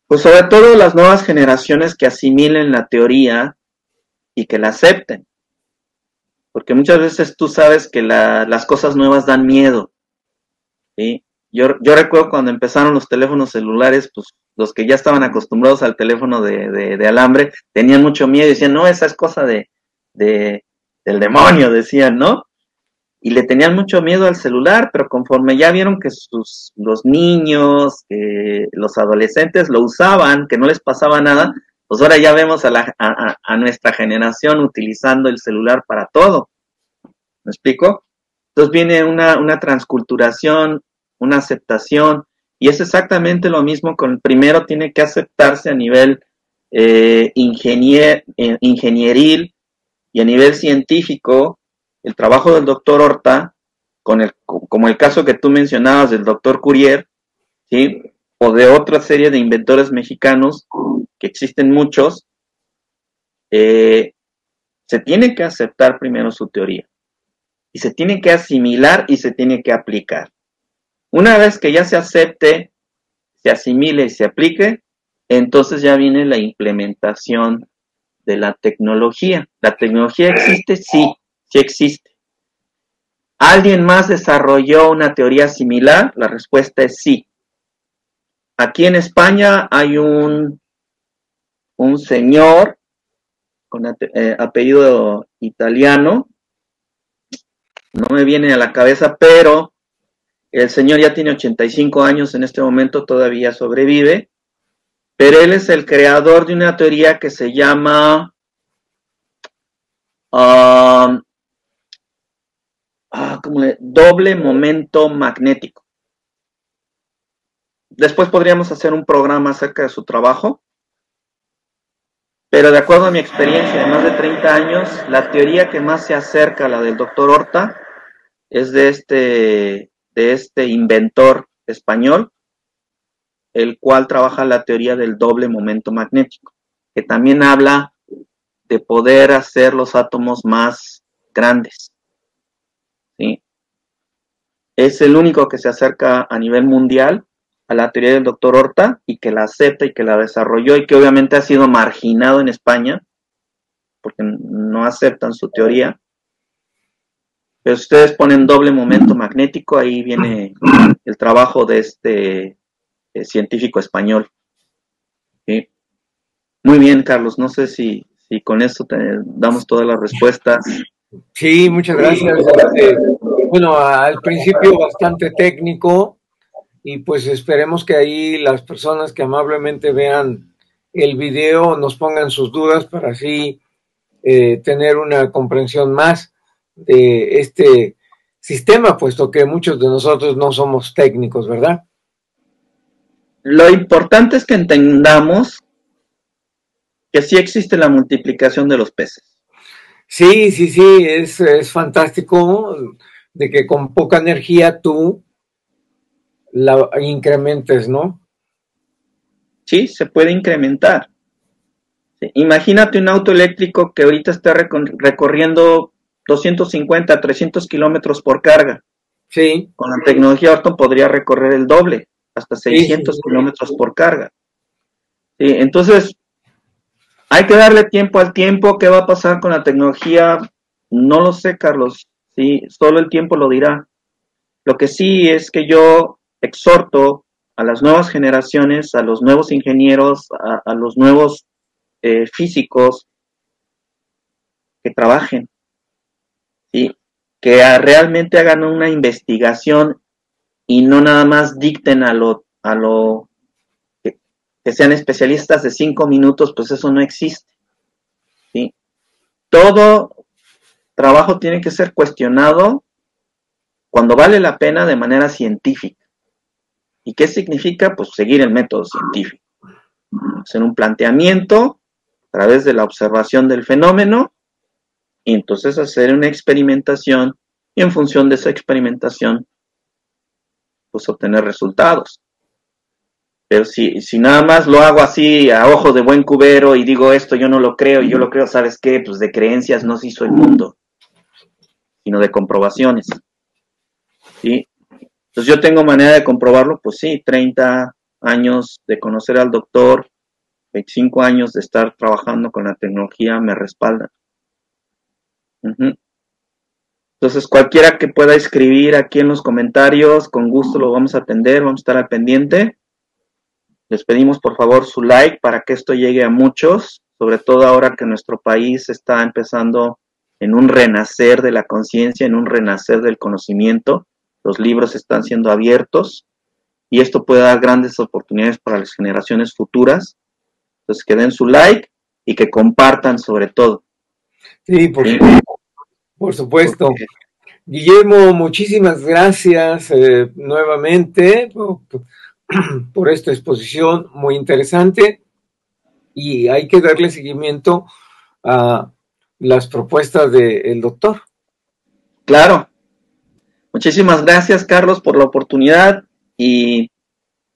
Speaker 2: pues sobre todo las nuevas generaciones que asimilen la teoría y que la acepten. Porque muchas veces tú sabes que las cosas nuevas dan miedo, ¿sí? Yo recuerdo cuando empezaron los teléfonos celulares, pues los que ya estaban acostumbrados al teléfono de alambre tenían mucho miedo y decían, no, esa es cosa del demonio, decían, ¿no? Y le tenían mucho miedo al celular, pero conforme ya vieron que los niños, que los adolescentes lo usaban, que no les pasaba nada, pues ahora ya vemos a nuestra generación utilizando el celular para todo. ¿Me explico? Entonces viene una transculturación, una aceptación, y es exactamente lo mismo primero tiene que aceptarse a nivel ingenieril y a nivel científico el trabajo del doctor Horta, como el caso que tú mencionabas del doctor Curiel, ¿sí? O de otra serie de inventores mexicanos, que existen muchos, se tiene que aceptar primero su teoría, y se tiene que asimilar y se tiene que aplicar. Una vez que ya se acepte, se asimile y se aplique, entonces ya viene la implementación de la tecnología. ¿La tecnología existe? Sí, sí existe. ¿Alguien más desarrolló una teoría similar? La respuesta es sí. Aquí en España hay un señor con apellido italiano, no me viene a la cabeza, pero el señor ya tiene 85 años en este momento, todavía sobrevive, pero él es el creador de una teoría que se llama doble momento magnético. Después podríamos hacer un programa acerca de su trabajo, pero de acuerdo a mi experiencia de más de 30 años, la teoría que más se acerca a la del doctor Horta es de este inventor español, el cual trabaja la teoría del doble momento magnético, que también habla de poder hacer los átomos más grandes, ¿sí? Es el único que se acerca a nivel mundial a la teoría del doctor Horta y que la acepta y que la desarrolló y que obviamente ha sido marginado en España porque no aceptan su teoría. Pero si ustedes ponen doble momento magnético, ahí viene el trabajo de este científico español. ¿Sí? Muy bien, Carlos, no sé si con eso te damos todas las respuestas.
Speaker 1: Sí, muchas gracias. Bueno, al principio bastante técnico y pues esperemos que ahí las personas que amablemente vean el video nos pongan sus dudas para así tener una comprensión más de este sistema, puesto que muchos de nosotros no somos técnicos, ¿verdad?
Speaker 2: Lo importante es que entendamos que sí existe la multiplicación de los peces.
Speaker 1: Sí, sí, sí, es fantástico de que con poca energía tú la incrementes, ¿no?
Speaker 2: Sí, se puede incrementar. Sí, imagínate un auto eléctrico que ahorita está recorriendo 250, 300 kilómetros por carga.
Speaker 1: Sí.
Speaker 2: Con la tecnología Orton podría recorrer el doble, hasta 600
Speaker 1: sí.
Speaker 2: kilómetros por carga. Sí, entonces, hay que darle tiempo al tiempo. ¿Qué va a pasar con la tecnología? No lo sé, Carlos. Sí, solo el tiempo lo dirá. Lo que sí es que yo exhorto a las nuevas generaciones, a los nuevos ingenieros, a los nuevos físicos que trabajen, ¿sí? Que realmente hagan una investigación y no nada más dicten a lo que sean especialistas de 5 minutos, pues eso no existe, ¿sí? Todo trabajo tiene que ser cuestionado cuando vale la pena de manera científica. ¿Y qué significa? Pues seguir el método científico. Hacer un planteamiento a través de la observación del fenómeno y entonces hacer una experimentación y en función de esa experimentación pues obtener resultados. Pero si nada más lo hago así a ojo de buen cubero y digo esto yo no lo creo y yo lo creo, ¿sabes qué? Pues de creencias no se hizo el mundo, sino de comprobaciones, ¿sí? Entonces yo tengo manera de comprobarlo, pues sí, 30 años de conocer al doctor, 25 años de estar trabajando con la tecnología me respaldan. Entonces cualquiera que pueda escribir aquí en los comentarios, con gusto lo vamos a atender, vamos a estar al pendiente. Les pedimos por favor su like para que esto llegue a muchos, sobre todo ahora que nuestro país está empezando en un renacer de la conciencia, en un renacer del conocimiento. Los libros están siendo abiertos y esto puede dar grandes oportunidades para las generaciones futuras. Entonces que den su like y que compartan sobre todo.
Speaker 1: Sí, por supuesto. Porque... Guillermo, muchísimas gracias nuevamente por esta exposición muy interesante y hay que darle seguimiento a las propuestas del doctor.
Speaker 2: Claro. Muchísimas gracias, Carlos, por la oportunidad y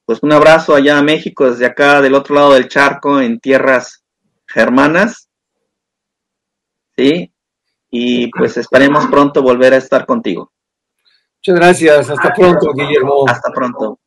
Speaker 2: pues un abrazo allá a México, desde acá del otro lado del charco, en tierras germanas, ¿sí? Y pues esperemos pronto volver a estar contigo.
Speaker 1: Muchas gracias, hasta pronto, Guillermo.
Speaker 2: Hasta pronto.